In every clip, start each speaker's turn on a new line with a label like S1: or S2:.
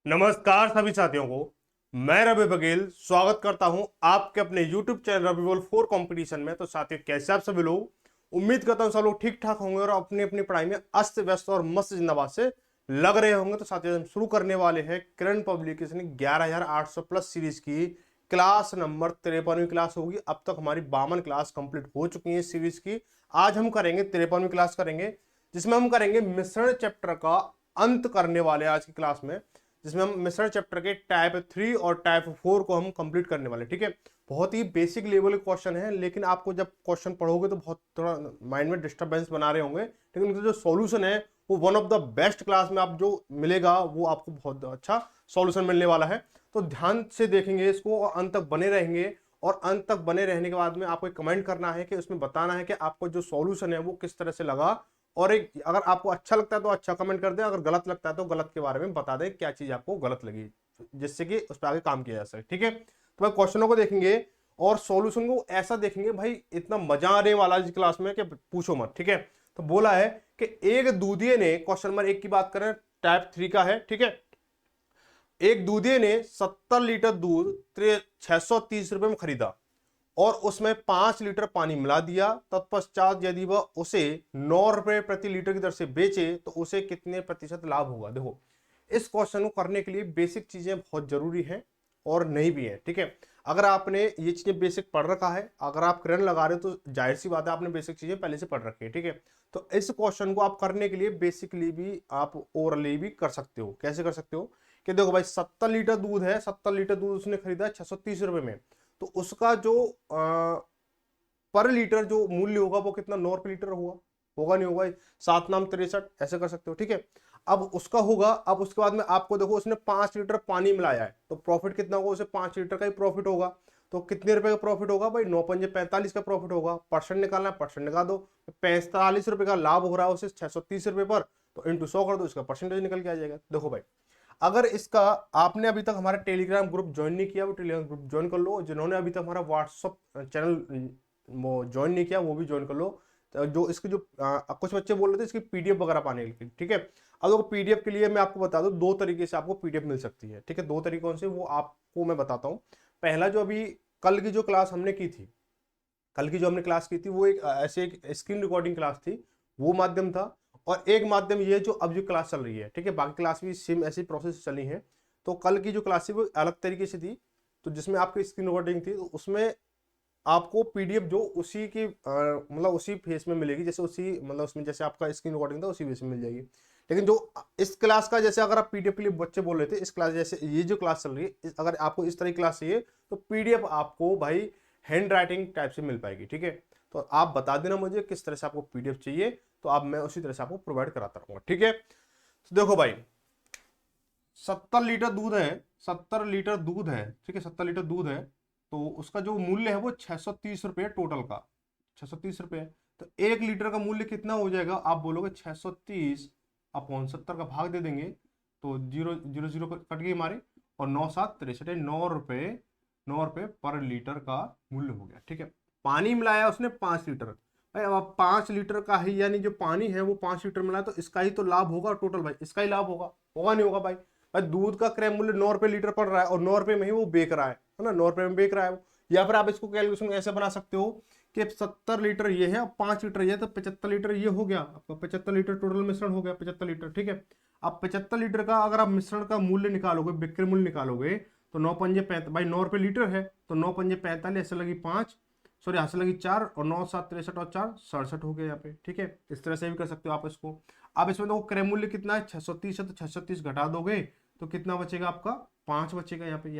S1: नमस्कार सभी साथियों को। मैं रवि बघेल स्वागत करता हूं आपके अपने YouTube चैनल रवि बोल 4 कंपटीशन में। तो साथियों, कैसे आप सभी लोग? उम्मीद करता हूं सब लोग ठीक ठाक होंगे और अपनी अपनी पढ़ाई में अस्त व्यस्त और मस्त जिंदाबाद से लग रहे होंगे। तो साथियों, हम शुरू करने वाले हैं किरण पब्लिकेशन 11800 प्लस सीरीज की क्लास नंबर 53वीं क्लास होगी। अब तक हमारी 52 क्लास कंप्लीट हो चुकी है इस सीरीज की। आज हम करेंगे 53वीं क्लास करेंगे, जिसमें हम करेंगे मिश्रण चैप्टर का अंत करने वाले आज की क्लास में, जिसमें हम मिश्रण चैप्टर के टाइप 3 और टाइप 4 को हम कंप्लीट करने वाले। ठीक है, बहुत ही बेसिक लेवल के क्वेश्चन है, लेकिन आपको जब क्वेश्चन पढ़ोगे तो बहुत थोड़ा माइंड में डिस्टर्बेंस बना रहे होंगे, लेकिन उनका जो सॉल्यूशन है वो one of the best class में आप जो मिलेगा वो आपको बहुत अच्छा सॉल्यूशन मिलने वाला है। तो ध्यान से देखेंगे इसको और अंत तक बने रहेंगे। और अंत तक बने रहने के बाद में आपको एक कमेंट करना है कि उसमें बताना है कि आपको जो सॉल्यूशन है वो किस तरह से लगा। और एक अगर आपको अच्छा लगता है तो अच्छा कमेंट कर दें, अगर गलत लगता है तो गलत के बारे में बता दें, क्या चीज आपको गलत लगी, जिससे कि उस पर आगे काम किया जा सके। ठीक है, तो भाई क्वेश्चनों को देखेंगे और सॉल्यूशन को ऐसा देखेंगे भाई, इतना मजा आने वाला इस क्लास में कि पूछो मत। ठीक है, तो बोला है कि एक दूधिये ने, क्वेश्चन नंबर 1 की बात करें, टाइप 3 का है। ठीक है, एक दूधिये ने 70 लीटर दूध 630 रुपए में खरीदा और उसमें 5 लीटर पानी मिला दिया। तत्पश्चात यदि वह उसे 9 रुपए प्रति लीटर की दर से बेचे तो उसे कितने प्रतिशत लाभ होगा? देखो, इस क्वेश्चन को करने के लिए बेसिक चीजें बहुत जरूरी हैं और नहीं भी है। ठीक है, अगर आपने ये चीजें बेसिक पढ़ रखा है, अगर आप करंट लगा रहे हो तो जाहिर सी बात है आपने बेसिक चीजें पहले से पढ़ रखी है। ठीक है, तो इस क्वेश्चन को आप करने के लिए बेसिकली भी आप ओरली भी कर सकते हो। कैसे कर सकते हो कि देखो भाई, 70 लीटर दूध है, 70 लीटर दूध उसने खरीदा 630 रुपए में, तो उसका जो पर लीटर जो मूल्य होगा वो कितना? 9 रुपए लीटर होगा? होगा नहीं होगा? 7 नाम 63, ऐसे कर सकते हो। ठीक है, अब उसका होगा। अब उसके बाद में आपको देखो, उसने 5 लीटर पानी मिलाया है, तो प्रॉफिट कितना होगा? उसे 5 लीटर का ही प्रॉफिट होगा। तो कितने रुपए का प्रॉफिट होगा भाई? 9 पंजे 45 का प्रॉफिट होगा। परसेंट निकालना है, परसेंट निकाल दो। 45 रुपए का लाभ हो रहा है उसे 630 रुपए पर, तो इंटू 100 कर दो, इसका परसेंटेज निकल के आ जाएगा। देखो भाई, अगर इसका आपने अभी तक हमारा टेलीग्राम ग्रुप ज्वाइन नहीं किया वो टेलीग्राम ग्रुप ज्वाइन कर लो। जिन्होंने अभी तक हमारा व्हाट्सअप चैनल वो ज्वाइन नहीं किया वो भी ज्वाइन कर लो। तो जो इसके जो कुछ बच्चे बोल रहे थे इसकी पीडीएफ वगैरह पाने के लिए। ठीक है, अब देखो पीडीएफ के लिए मैं आपको बता दूं, दो तरीके से आपको पीडीएफ मिल सकती है। ठीक है, दो तरीके कौन से वो आपको मैं बताता हूँ। पहला, जो अभी कल की जो क्लास हमने की थी, कल की जो हमने क्लास की थी वो एक ऐसे एक स्क्रीन रिकॉर्डिंग क्लास थी, वो माध्यम था। और एक माध्यम ये जो अब जो क्लास चल रही है, ठीक है, बाकी क्लास भी सेम ऐसी प्रोसेस चली है। तो कल की जो क्लास थी वो अलग तरीके से थी, तो जिसमें आपकी स्क्रीन रिकॉर्डिंग थी, तो उसमें आपको पीडीएफ जो उसी की मतलब उसी फेस में मिलेगी, जैसे उसी मतलब उसमें जैसे आपका स्क्रीन रिकॉर्डिंग था उसी फेस में मिल जाएगी। लेकिन जो इस क्लास का, जैसे अगर आप पीडीएफ के लिए बच्चे बोल रहे थे, इस क्लास जैसे ये जो क्लास चल रही है, अगर आपको इस तरह की क्लास चाहिए तो पीडीएफ आपको भाई हैंड राइटिंग टाइप से मिल पाएगी। ठीक है, तो आप बता देना मुझे किस तरह से आपको पीडीएफ चाहिए, तो आप मैं उसी तरह से आपको प्रोवाइड कराता रहूंगा। ठीक है, तो देखो भाई, 70 लीटर दूध है, 70 लीटर दूध है। ठीक है, 70 लीटर दूध है, तो उसका जो मूल्य है वो 630 रुपये टोटल का, 630 रुपये। तो 1 लीटर का मूल्य कितना हो जाएगा? आप बोलोगे 630/70 का भाग दे देंगे, तो जीरो जीरो जीरो कट गई हमारे, और 9 7 63 9 रुपये, 9 रुपये पर लीटर का मूल्य हो गया। ठीक है, पानी मिलाया उसने 5 लीटर। भाई अब 5 लीटर का ही, यानी जो पानी है वो 5 लीटर मिलाया, तो इसका ही तो लाभ होगा टोटल भाई, इसका ही लाभ होगा। होगा नहीं होगा भाई? भाई दूध का क्रय मूल्य 9 रुपये लीटर पड़ रहा है और 9 रुपये में ही वो बेच रहा है ना, 9 रुपये में बेच रहा है वो। या फिर आप इसको कैलकुलेशन ऐसे बना सकते हो कि 70 लीटर ये है और 5 लीटर ये है, तो 75 लीटर ये हो गया आपका। 75 लीटर टोटल मिश्रण हो गया, 75 लीटर। ठीक है, अब 75 लीटर का अगर आप मिश्रण का मूल्य निकालोगे, बिक्री मूल्य निकालोगे, तो 9 पंजे 45, भाई 9 रुपये लीटर है, तो 9 पंजे 45, ऐसे लगी 5, सॉरी यहाँ से लगी 4, और 9 7 63 और 4 67 हो गया यहाँ पे। ठीक है, इस तरह से भी कर सकते हो आप इसको। अब इसमें तो क्रय मूल्य कितना है? 630 है, तो 630 घटा दोगे तो कितना बचेगा आपका? 5 बचेगा यहाँ पे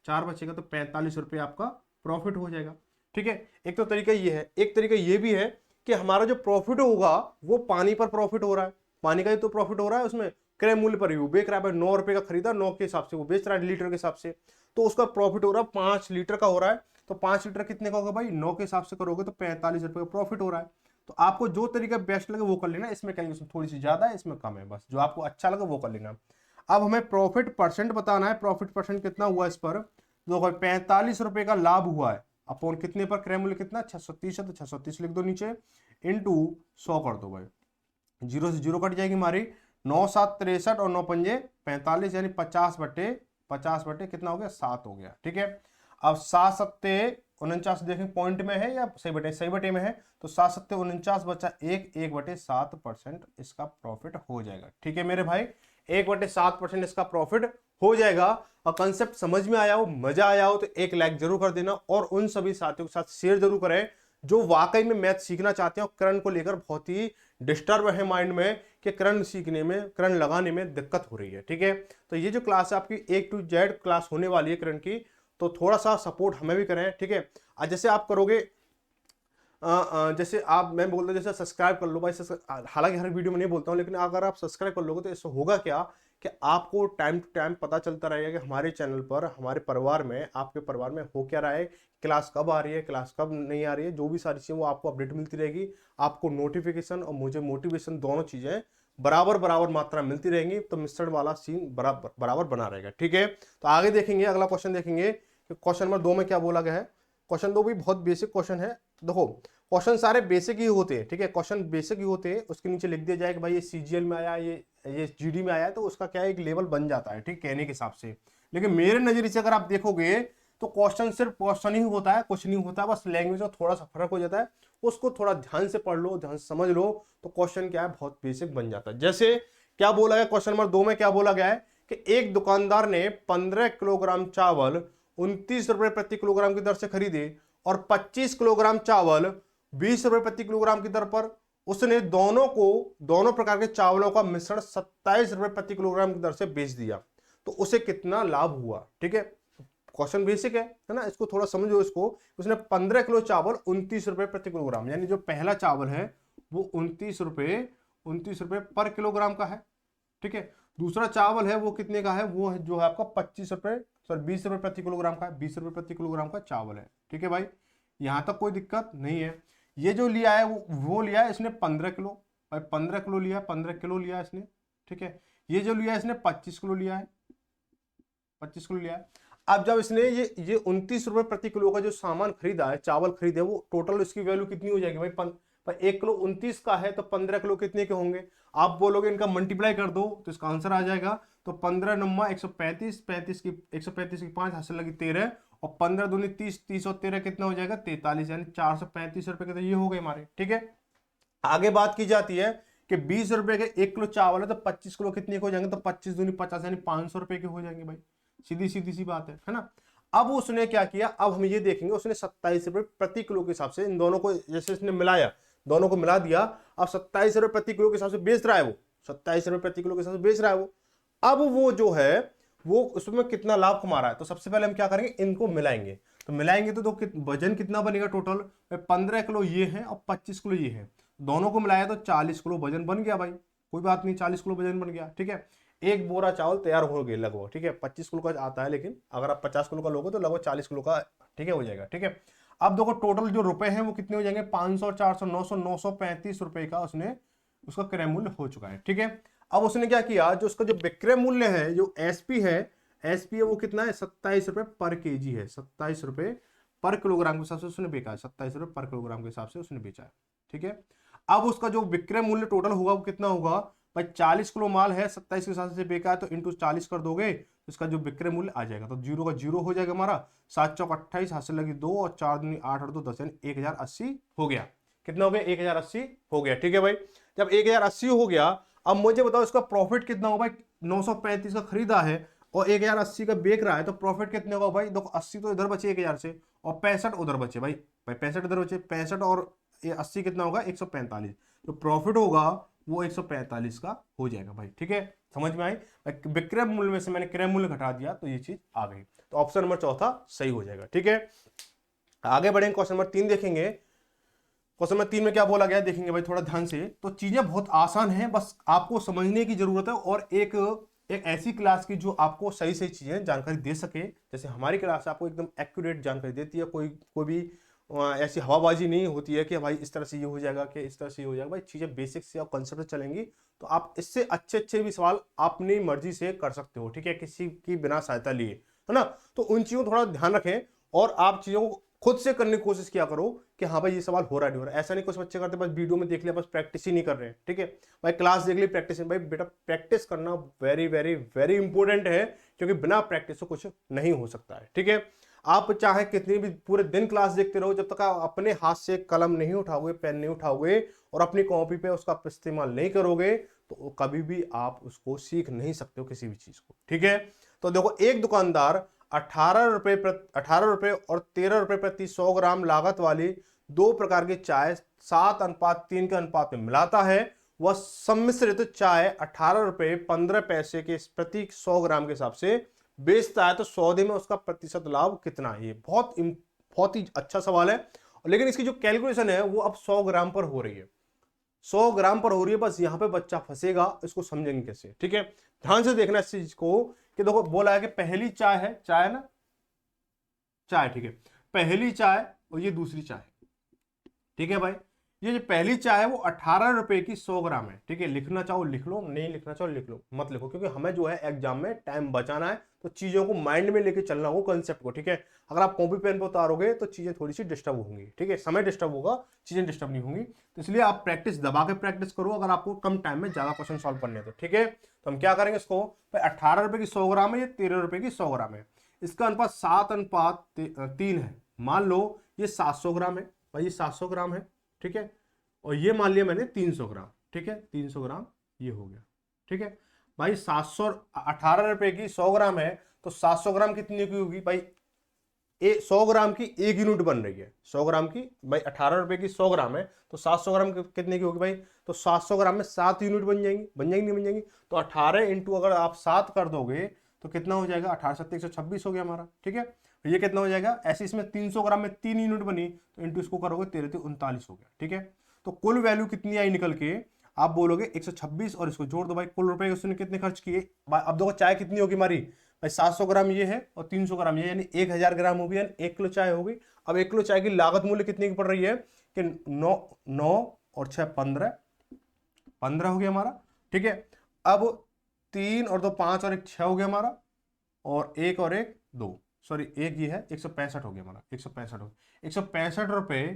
S1: 4 बचेगा, तो 45 रुपये आपका प्रॉफिट हो जाएगा। ठीक है, एक तो तरीका ये है। एक तरीका ये भी है कि हमारा जो प्रॉफिट होगा वो पानी पर प्रॉफिट हो रहा है, पानी का ही तो प्रॉफिट हो रहा है उसमें, क्रय मूल्य पर ही वो बेच रहा है भाई। 9 रुपये का खरीदा, 9 के हिसाब से वो बेच रहा है लीटर के हिसाब से, तो उसका प्रॉफिट हो रहा है 5 लीटर का हो रहा है। तो 5 लीटर कितने का होगा भाई? 9 के हिसाब से करोगे तो 45 रुपये का प्रॉफिट हो रहा है। तो आपको जो तरीका बेस्ट लगे वो कर लेना, इसमें कैलकुलेशन थोड़ी सी ज्यादा है, इसमें कम है, बस जो आपको अच्छा लगे वो कर लेना। अब हमें प्रॉफिट परसेंट बताना है, प्रॉफिट परसेंट कितना हुआ इस पर? तो भाई 45 रुपये का लाभ हुआ है, अपॉन कितने पर? क्रय मूल्य कितना? 630 है, तो 630 लिख दो नीचे, इंटू 100 कर दो भाई, जीरो से जीरो कट जाएगी हमारी, 9 7 63 और 9 पंजे 45 यानी 50 बटे कितना हो गया 7 हो गया। ठीक है, अब 7 सत्ते 49 देखें पॉइंट में है या सही बटे में है, तो 7 सत्ते 49 बचा 1/7% इसका प्रॉफिट हो जाएगा। ठीक है मेरे भाई, 1/7% इसका प्रॉफिट हो जाएगा। और कंसेप्ट समझ में आया हो, मजा आया हो तो एक लाइक जरूर कर देना और उन सभी साथियों के साथ शेयर जरूर करें जो वाकई में मैथ सीखना चाहते हैं और करंट को लेकर बहुत ही डिस्टर्ब है माइंड में कि करंट सीखने में, करंट लगाने में दिक्कत हो रही है। ठीक है, तो ये जो क्लास है आपकी A to Z क्लास होने वाली है करंट की, तो थोड़ा सा सपोर्ट हमें भी करें। ठीक है, जैसे आप करोगे, जैसे आप, मैं बोलता हूँ जैसे सब्सक्राइब कर लो भाई, हालांकि हर वीडियो में नहीं बोलता हूँ, लेकिन अगर आप सब्सक्राइब कर लोगे तो इससे होगा क्या कि आपको टाइम टू टाइम पता चलता रहेगा कि हमारे चैनल पर, हमारे परिवार में, आपके परिवार में हो क्या रहा है, क्लास कब आ रही है, क्लास कब नहीं आ रही है, जो भी सारी चीज़ें वो आपको अपडेट मिलती रहेगी। आपको नोटिफिकेशन और मुझे मोटिवेशन दोनों चीज़ें बराबर बराबर मात्रा मिलती रहेंगी, तो मिस्टर वाला सीन बराबर बराबर बना रहेगा। ठीक है, तो आगे देखेंगे, अगला क्वेश्चन देखेंगे कि क्वेश्चन नंबर 2 में क्या बोला गया है। क्वेश्चन 2 भी बहुत बेसिक क्वेश्चन है। देखो क्वेश्चन सारे बेसिक ही होते हैं। ठीक है, क्वेश्चन बेसिक ही होते हैं, उसके नीचे लिख दिया जाए कि भाई ये CGL में आया, ये GD में आया है, तो उसका क्या है एक लेवल बन जाता है। ठीक, कहने के हिसाब से। लेकिन मेरे नजरिए से अगर आप देखोगे तो क्वेश्चन सिर्फ क्वेश्चन ही होता है, कुछ नहीं होता, बस लैंग्वेज में थोड़ा सा फर्क हो जाता है। उसको थोड़ा ध्यान से पढ़ लो, ध्यान से समझ लो, तो क्वेश्चन क्या है बहुत बेसिक बन जाता है। जैसे क्या बोला गया क्वेश्चन नंबर 2 में, क्या बोला गया है कि एक दुकानदार ने 15 किलोग्राम चावल 29 रुपए प्रति किलोग्राम की दर से खरीदे और 25 किलोग्राम चावल 20 रुपए प्रति किलोग्राम की दर पर उसने दोनों प्रकार के चावलों का मिश्रण 27 रुपए प्रति किलोग्राम की दर से बेच दिया, तो उसे कितना लाभ हुआ। ठीक है, क्वेश्चन बेसिक है ना, इसको थोड़ा समझो। इसको उसने 15 किलो चावल 29 रुपए प्रति किलोग्राम, यानी जो पहला चावल है वो 29 रुपए पर किलोग्राम का है। ठीक है, दूसरा चावल है वो कितने का है, वो है जो है आपका 20 रुपए प्रति किलोग्राम का है, 20 रुपए प्रति किलोग्राम का चावल है। ठीक है भाई, यहां तक कोई दिक्कत नहीं है। ये जो लिया है वो लिया है इसने 15 किलो, भाई 15 किलो लिया, 15 किलो लिया इसने। ठीक है, ये जो लिया है इसने 25 किलो लिया है, 25 किलो लिया है। अब जब इसने ये 29 रुपए प्रति किलो का जो सामान खरीदा है, चावल खरीदे, वो टोटल इसकी वैल्यू कितनी हो जाएगी भाई, 1 किलो 29 का है तो 15 किलो कितने के होंगे। आप बोलोगे इनका मल्टीप्लाई कर दो तो इसका आंसर आ जाएगा। तो 15 नुम्मा 135, 135 की 5 हासिल लगी 13, और 15 दूनी 30, 30 और 13 कितना हो जाएगा 43, यानी 435 रुपए के तो ये हो गए हमारे। ठीक है, आगे बात की जाती है कि 20 रुपए के 1 किलो चावल है तो 25 किलो कितने के हो जाएंगे, तो 25 दूनी 50 यानी 500 रुपए के हो जाएंगे भाई। सीधी सीधी सी बात है ना। अब उसने क्या किया, अब हम ये देखेंगे, उसने 27 रुपए प्रति किलो के हिसाब से इन दोनों को, जैसे इसने मिलाया, दोनों को मिला दिया, अब 27 रुपए प्रति किलो के हिसाब से बेच रहा है वो, 27 रुपए प्रति किलो के हिसाब से बेच रहा है वो। अब वो जो है वो उसमें कितना लाभ कमा रहा है, तो सबसे पहले हम क्या करेंगे, इनको मिलाएंगे। तो मिलाएंगे तो वजन कितना बनेगा टोटल, 15 किलो ये है और 25 किलो ये है, दोनों को मिलाया तो 40 किलो वजन बन गया भाई। कोई बात नहीं, 40 किलो वजन बन गया। ठीक है, एक बोरा चावल तैयार हो गया लगभग। ठीक है, 25 किलो का आता है, लेकिन अगर आप 50 किलो का लोगे तो लगभग 40 किलो का, ठीक है, हो जाएगा। ठीक है, अब देखो टोटल जो रुपए हैं वो कितने हो जाएंगे, 500, 400, 900, 935 रुपए का उसने, उसका क्रय मूल्य हो चुका है। ठीक है, अब उसने क्या किया, जो उसका जो विक्रय मूल्य है, जो एसपी है, वो कितना है, 27 रुपए पर केजी है, 27 रुपए पर किलोग्राम के हिसाब से उसने बेचा है, 27 रुपए पर किलोग्राम के हिसाब से उसने बेचा है। ठीक है, अब उसका जो विक्रय मूल्य टोटल होगा वो कितना होगा भाई, 40 किलो माल है, 27 के हिसाब से बेचा है, तो इंटू 40 कर दोगे तो इसका जो विक्रय मूल्य आ जाएगा, तो 0 का 0 हो जाएगा हमारा। 7 चौक 28 हासिल लगी 2 और 4 दूनी 8 और 2 10, यानी 1080 हो गया। कितना हो गया, 1080 हो गया। ठीक है भाई, जब 1080 हो गया, अब मुझे बताओ इसका प्रॉफिट कितना होगा भाई, 935 का खरीदा है और 1080 का बेच रहा है, तो प्रॉफिट कितने होगा भाई, देखो 80 तो इधर बचे 1000 से और 65 उधर बचे भाई, 65 इधर बचे, 65 और ये 80 कितना होगा 145, तो प्रॉफिट होगा वो 145 का हो जाएगा भाई। ठीक है, समझ में आई। विक्रय मूल्य में से मैंने क्रय मूल्य घटा दिया तो ये चीज आ गई, तो ऑप्शन नंबर चौथा सही हो जाएगा। ठीक है, आगे बढ़ेंगे, क्वेश्चन नंबर 3 देखेंगे। क्वेश्चन नंबर 3 में क्या बोला गया देखेंगे भाई थोड़ा ध्यान से। तो चीजें बहुत आसान है, बस आपको समझने की जरूरत है, और एक ऐसी क्लास की जो आपको सही सही चीजें जानकारी दे सके। जैसे हमारी क्लास आपको एकदम एक्यूरेट जानकारी देती है, कोई भी ऐसी हवाबाजी नहीं होती है कि भाई इस तरह से ये हो जाएगा, कि इस तरह से ये हो जाएगा। भाई चीजें बेसिक से और कंसेप्ट से चलेंगी, तो आप इससे अच्छे अच्छे भी सवाल अपनी मर्जी से कर सकते हो। ठीक है, किसी की बिना सहायता लिए, है ना। तो उन चीजों को थोड़ा ध्यान रखें और आप चीजों को खुद से करने की कोशिश किया करो कि हाँ भाई ये सवाल हो रहा है नहीं हो रहा है। ऐसा नहीं कुछ बच्चे करते बस वीडियो में देख लिया, बस प्रैक्टिस ही नहीं कर रहे हैं, ठीक है भाई। क्लास देख ली, प्रैक्टिस नहीं। भाई बेटा प्रैक्टिस करना वेरी वेरी वेरी इंपॉर्टेंट है, क्योंकि बिना प्रैक्टिस से कुछ नहीं हो सकता है, ठीक है। आप चाहे कितनी भी पूरे दिन क्लास देखते रहो, जब तक आप अपने हाथ से कलम नहीं उठाओगे, पेन नहीं उठाओगे और अपनी कॉपी पे उसका इस्तेमाल नहीं करोगे, तो कभी भी आप उसको सीख नहीं सकते हो किसी भी चीज को, ठीक है। तो देखो एक दुकानदार 18 रुपए और 13 रुपए प्रति 100 ग्राम लागत वाली दो प्रकार की चाय 7:3 के अनुपात में मिलाता है। वह सम्मिश्रित चाय 18 रुपए 15 पैसे के प्रति 100 ग्राम के हिसाब से बेचता है, तो सौदे में उसका प्रतिशत लाभ कितना है? ये बहुत ही अच्छा सवाल है। लेकिन इसकी जो कैलकुलेशन है वो अब 100 ग्राम पर हो रही है, 100 ग्राम पर हो रही है। बस यहां पे बच्चा फंसेगा, इसको समझेंगे कैसे, ठीक है। ध्यान से देखना इस चीज को कि देखो बोला है कि पहली चाय है, चाय ना, चाय, ठीक है, पहली चाय और ये दूसरी चाय, ठीक है भाई। ये जो पहली चाय है वो 18 रुपए की 100 ग्राम है, ठीक है। लिखना चाहो लिख लो, नहीं लिखना चाहो लिख लो, मत लिखो, क्योंकि हमें जो है एग्जाम में टाइम बचाना है, तो चीजों को माइंड में लेके चलना हो, कंसेप्ट को, ठीक है। अगर आप कॉपी पेन पे उतारोगे तो चीजें थोड़ी सी डिस्टर्ब होंगी, ठीक है, समय डिस्टर्ब होगा, चीजें डिस्टर्ब नहीं होंगी। तो इसलिए आप प्रैक्टिस दबा के प्रैक्टिस करो, अगर आपको कम टाइम में ज्यादा क्वेश्चन सॉल्व करने हैं तो, ठीक है। तो हम क्या करेंगे इसको, 18 रुपए की 100 ग्राम है, ये 13 रुपए की 100 ग्राम है, इसका अनुपात 7:3 है। मान लो ये 700 ग्राम है भाई, ये 700 ग्राम है, ठीक है, और ये मान लिया मैंने 300 ग्राम, ठीक है, 300 ग्राम ये हो गया, ठीक है भाई। 18 रुपए की 100 ग्राम है, तो 700 ग्राम कितनी की होगी भाई? 100 ग्राम की 1 यूनिट बन रही है, 100 ग्राम की भाई, 18 रुपए की 100 ग्राम है, तो 700 ग्राम कितने की होगी भाई? तो 700 ग्राम में 7 यूनिट बन जाएंगी, बन जाएंगी नहीं बन जाएंगी? तो 18 इंटू अगर आप 7 कर दोगे तो कितना हो जाएगा? 18×7=126 हो गया हमारा, ठीक है। ये कितना हो जाएगा? ऐसे इसमें 300 ग्राम में 3 यूनिट बनी, तो इंटू इसको करोगे 13×3=39 हो गया, ठीक है। तो कुल वैल्यू कितनी आई निकल के? आप बोलोगे 126, और इसको जोड़ दो भाई, कुल रुपए उसने कितने खर्च किए। अब देखो चाय कितनी होगी हमारी भाई, 700 ग्राम ये है और 300 ग्राम ये, यानी 1000 ग्राम होगी, यानी 1 किलो चाय होगी। अब 1 किलो चाय की लागत मूल्य कितने की पड़ रही है कि 9 और 6 15 हो गया हमारा, ठीक है। अब 3 और 2 5 और 1 6 हो गया हमारा, और 1 और 1 2, सॉरी एक ये है, 165 हो गया हमारा, 165 रुपए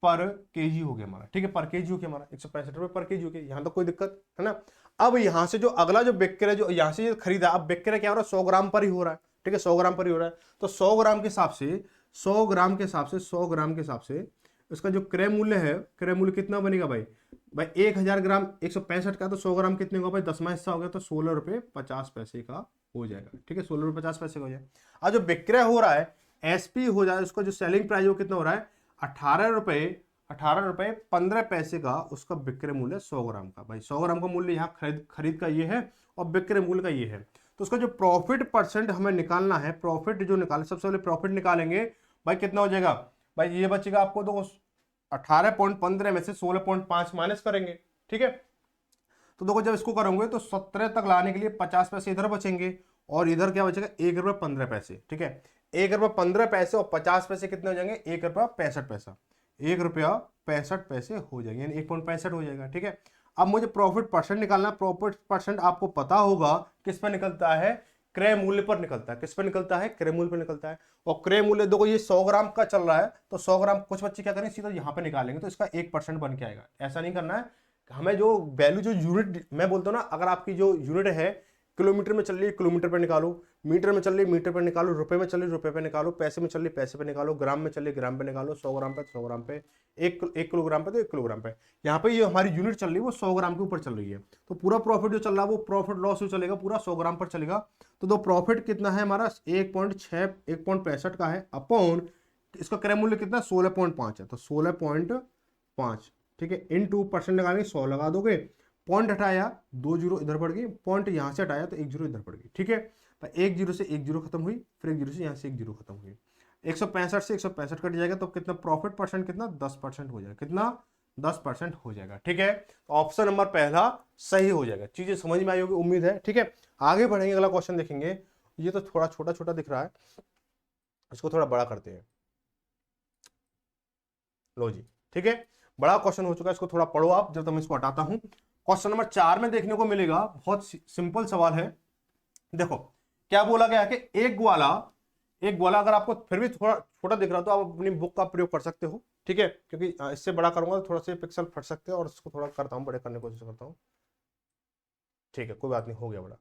S1: पर केजी हो गया हमारा, ठीक है, पर केजी हो गया हमारा, 165 रुपए पर केजी हो गया। यहां तक कोई दिक्कत है ना? अब यहां से जो अगला जो विक्रय, जो यहां से ये खरीदा, अब विक्रय क्या हो रहा है? 100 ग्राम पर ही हो रहा है, ठीक है, 100 ग्राम पर ही हो रहा है। तो 100 ग्राम के हिसाब से 100 ग्राम के हिसाब से 100 ग्राम के हिसाब से इसका जो क्रय मूल्य है, क्रय मूल्य कितना बनेगा भाई? भाई 1000 ग्राम 165 का, तो 100 ग्राम कितने होगा भाई? 10वां हिस्सा हो गया, तो 16 रुपए 50 पैसे का हो जाएगा, ठीक है, 16 रुपए 50 पैसे का हो जाएगा। अब जो विक्रय हो रहा है एसपी हो जाए, उसका जो सेलिंग प्राइस वो कितना हो रहा है? 18 रुपए 15 पैसे का उसका विक्रय मूल्य 100 ग्राम का। भाई 100 ग्राम का मूल्य यहाँ खरीद का ये है और विक्रय मूल्य का ये है। तो उसका जो प्रॉफिट परसेंट हमें निकालना है, प्रॉफिट जो निकाल, सबसे पहले प्रॉफिट निकालेंगे भाई, कितना हो जाएगा भाई? ये बचेगा आपको, तो 18.15 में से 16.5 माइनस करेंगे, ठीक है। तो देखो जब इसको करोगे तो 17 तक लाने के लिए 50 पैसे इधर बचेंगे, और इधर क्या बचेगा? 1 रुपया 15 पैसे, ठीक है। 1 रुपया 15 पैसे और 50 पैसे कितने हो जाएंगे? 1 रुपया 65 पैसा, 1 रुपया 65 पैसे हो जाएंगे, यानी 1.65 हो जाएगा, ठीक है। अब मुझे प्रॉफिट परसेंट निकालना। प्रॉफिट परसेंट आपको पता होगा किस पर निकलता है? क्रय मूल्य पर निकलता है। किस पर निकलता है? क्रय मूल्य पर निकलता है। और क्रय मूल्य देखो ये 100 ग्राम का चल रहा है, तो 100 ग्राम कुछ बच्चे क्या करेंगे? सीधा यहाँ पे निकालेंगे, तो इसका 1% बन के आएगा। ऐसा नहीं करना है, हमें जो वैल्यू, जो यूनिट मैं बोलता हूँ ना, अगर आपकी जो यूनिट है किलोमीटर में चल रही है किलोमीटर पर निकालो, मीटर में चल रही है मीटर पर निकालो, रुपए में चल रही है रुपए पे निकालो, पैसे में चल रही है पैसे पे निकालो, ग्राम में चल रही है ग्राम पे निकालो, 100 ग्राम पे 100 ग्राम पे, 1 किलोग्राम पे तो 1 किलोग्राम पे। यहाँ पे ये हमारी यूनिट चल रही है वो 100 ग्राम के ऊपर चल रही है, तो पूरा प्रॉफिट जो चल रहा है वो प्रॉफिट लॉस जो चलेगा पूरा 100 ग्राम पर चलेगा। तो दो प्रॉफिट कितना है हमारा? 1.65 का है, अपॉन इसका क्रय मूल्य कितना? 16.5 है, तो 16.5, ठीक है, इनटू परसेंट लगाएंगे, 100 लगा दोगे, पॉइंट हटाया 2 जीरो इधर पड़ गई, पॉइंट यहां से हटाया तो 1 जीरो इधर पड़ गई, ठीक है। तो 1 जीरो से 1 जीरो खत्म हुई, फिर 1 जीरो से यहां से 1 जीरो खत्म हुई, 165 से 165 कट जाएगा, तो कितना प्रॉफिट परसेंट? कितना? 10% हो जाएगा। कितना? 10% हो जाएगा, ठीक है। तो ऑप्शन नंबर पहला सही हो जाएगा। चीजें समझ में आई होगी उम्मीद है, ठीक है। आगे बढ़ेंगे, अगला क्वेश्चन देखेंगे। ये तो थोड़ा छोटा छोटा दिख रहा है, इसको थोड़ा बड़ा करते हैं। लो जी, ठीक है, बड़ा क्वेश्चन हो चुका है, इसको थोड़ा पढ़ो आप, जब तक मैं इसको हटाता हूं। क्वेश्चन नंबर 4 में देखने को मिलेगा, बहुत सिंपल सवाल है। देखो क्या बोला गया कि एक ग्वाला, अगर आपको फिर भी थोड़ा छोटा दिख रहा हो तो आप अपनी बुक का प्रयोग कर सकते हो, ठीक है, क्योंकि इससे बड़ा करूंगा तो थोड़ा से पिक्सल फट सकते हैं, और इसको थोड़ा करता हूँ, बड़े करने की कोशिश करता हूँ। ठीक है, कोई बात नहीं, हो गया बड़ा।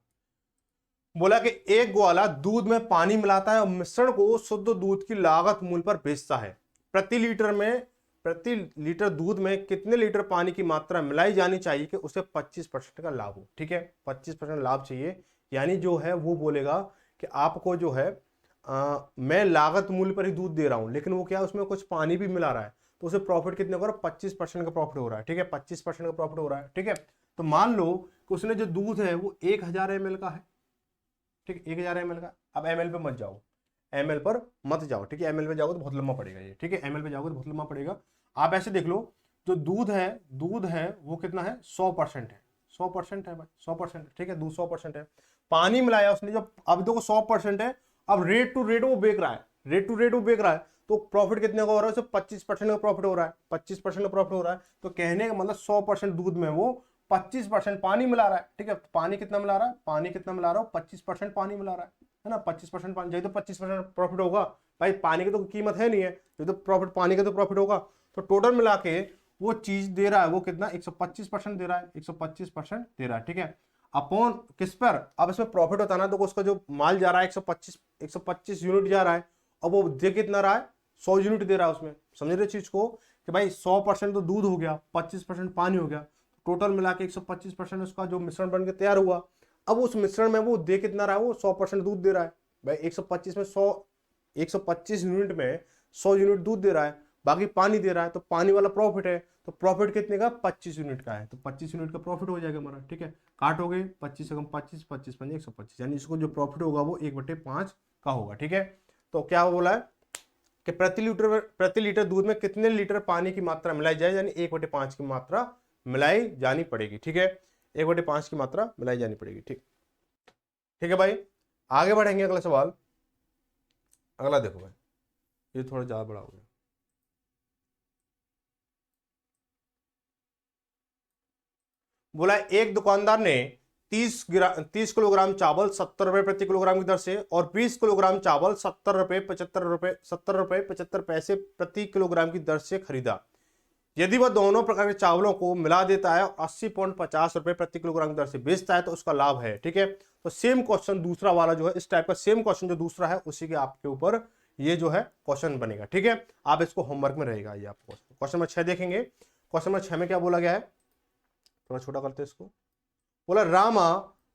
S1: बोला कि एक ग्वाला दूध में पानी मिलाता है और मिश्रण को शुद्ध दूध की लागत मूल्य पर बेचता है। प्रति लीटर दूध में कितने लीटर पानी की मात्रा मिलाई जानी चाहिए कि उसे 25% का लाभ हो। ठीक है, 25% लाभ चाहिए, यानी जो है वो बोलेगा कि आपको जो है मैं लागत मूल्य पर ही दूध दे रहा हूं, लेकिन वो क्या, उसमें कुछ पानी भी मिला रहा है, तो उसे प्रॉफिट कितने का, 25% का प्रॉफिट हो रहा है। ठीक है, 25% का प्रॉफिट हो रहा है। ठीक है, तो मान लो कि उसने जो दूध है वो 1000 ml का है। ठीक है, 1000 ml का। अब ml पे मत जाओ, ml पर मत जाओ। ठीक है, ml पे जाओगे तो बहुत लंबा पड़ेगा ये। ठीक है, ml पे जाओगे तो बहुत लंबा पड़ेगा। आप ऐसे देख लो, जो दूध है वो कितना है, 100% है। 100% है भाई, 100%। ठीक है, दूध 100% है, पानी मिलाया उसने जब, अब देखो 100% है, अब रेट टू रेट वो बेच रहा है, रेट टू रेट वो बेच रहा है, तो प्रॉफिट कितने का हो रहा है, उसे 25% का प्रॉफिट हो रहा है, 25% का प्रॉफिट हो रहा है। तो कहने का मतलब 100% दूध में वो 25% पानी मिला रहा है। ठीक है, पानी कितना मिला रहा है, पानी कितना मिला रहा है, 25% पानी मिला रहा है ना, 25% पानी, यही तो 25% प्रॉफिट होगा भाई, पानी की तो कीमत है नहीं है, ये तो प्रॉफिट, पानी का तो प्रॉफिट होगा। तो टोटल मिला के वो चीज दे रहा है, वो कितना, 125% दे रहा है, 125% दे रहा है। ठीक है, अपॉन किस पर, अब इसमें प्रॉफिट होता है ना, तो उसका जो माल जा रहा है 125 यूनिट जा रहा है, अब वो दे कितना रहा है, 100 यूनिट दे रहा है उसमें। समझ रहे चीज को कि भाई 100% तो दूध हो गया, 25% पानी हो गया, टोटल मिला के 125% उसका जो मिश्रण बन के तैयार हुआ। अब उस मिश्रण में वो दे कितना रहा है, वो 100% दूध दे रहा है भाई, 125 में 100, 125 यूनिट में 100 यूनिट दूध दे रहा है, बाकी पानी दे रहा है, तो पानी वाला प्रॉफिट है, तो प्रॉफिट कितने का, 25 यूनिट का है, तो 25 यूनिट का प्रॉफिट हो जाएगा हमारा। ठीक है, काट हो गए 25 से कम 25, 25 पंजे 125, यानी इसको जो प्रॉफिट होगा वो 1/5 का होगा। ठीक है, तो क्या बोला है कि प्रति लीटर दूध में कितने लीटर पानी की मात्रा मिलाई जाए, यानी 1/5 की मात्रा मिलाई जानी पड़ेगी। ठीक है, 1/5 की मात्रा मिलाई जानी पड़ेगी। ठीक, ठीक है भाई, आगे बढ़ेंगे, अगला सवाल। अगला देखो भाई, ये थोड़ा ज्यादा बड़ा हो गया। बोला एक दुकानदार ने 30 किलोग्राम चावल 70 रुपए प्रति किलोग्राम की दर से और 20 किलोग्राम चावल 70 रुपए 75 पैसे प्रति किलोग्राम की दर से खरीदा। यदि वह दोनों प्रकार के चावलों को मिला देता है और 80.50 रुपए प्रति किलोग्राम की दर से बेचता है तो उसका लाभ है। ठीक है, तो सेम क्वेश्चन दूसरा वाला जो है, इस टाइप का सेम क्वेश्चन जो दूसरा है उसी के आपके ऊपर ये जो है क्वेश्चन बनेगा। ठीक है, आप इसको होमवर्क में रहेगा ये आपको। क्वेश्चन नंबर 6 देखेंगे। क्वेश्चन नंबर 6 में क्या बोला गया है, थोड़ा छोटा करते हैं इसको। बोला रामा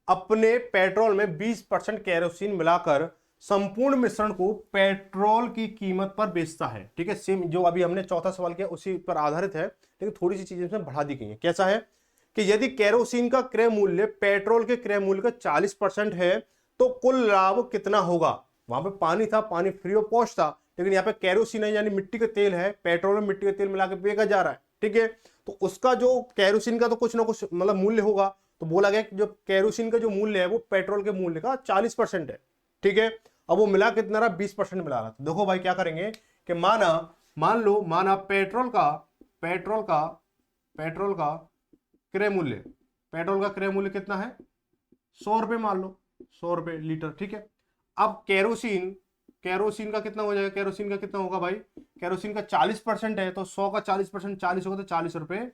S1: अपने पेट्रोल में 20% केरोसिन मिलाकर संपूर्ण मिश्रण को पेट्रोल की कीमत पर बेचता है। ठीक है, सेम जो अभी हमने चौथा सवाल किया उसी पर आधारित है, लेकिन थोड़ी सी चीजें इसमें बढ़ा दी गई है। कैसा है कि यदि केरोसिन का क्रय मूल्य पेट्रोल के क्रय मूल्य का 40% है तो कुल लाभ कितना होगा। वहां पे पानी था, पानी फ्री ऑफ कॉस्ट था, लेकिन यहाँ पे केरोसिन है यानी मिट्टी का तेल है, पेट्रोल में मिट्टी का तेल मिला के बेचा जा रहा है। ठीक है, तो उसका जो केरोसिन का तो कुछ ना कुछ मतलब मूल्य होगा, तो बोला गया कि जो केरोसिन का जो मूल्य है वो पेट्रोल के मूल्य का 40% है। ठीक है, अब वो मिला कितना रहा, 20% मिला रहा। देखो भाई क्या करेंगे कि माना पेट्रोल का क्रय मूल्य, पेट्रोल का क्रय मूल्य कितना है, 100 रुपए मान लो, 100 रुपए लीटर। ठीक है, अब केरोसिन का कितना हो जाएगा, केरोसिन का कितना होगा भाई, केरोसिन का 40% है, तो 100 का 40%, 40 होगा तो 40 रुपए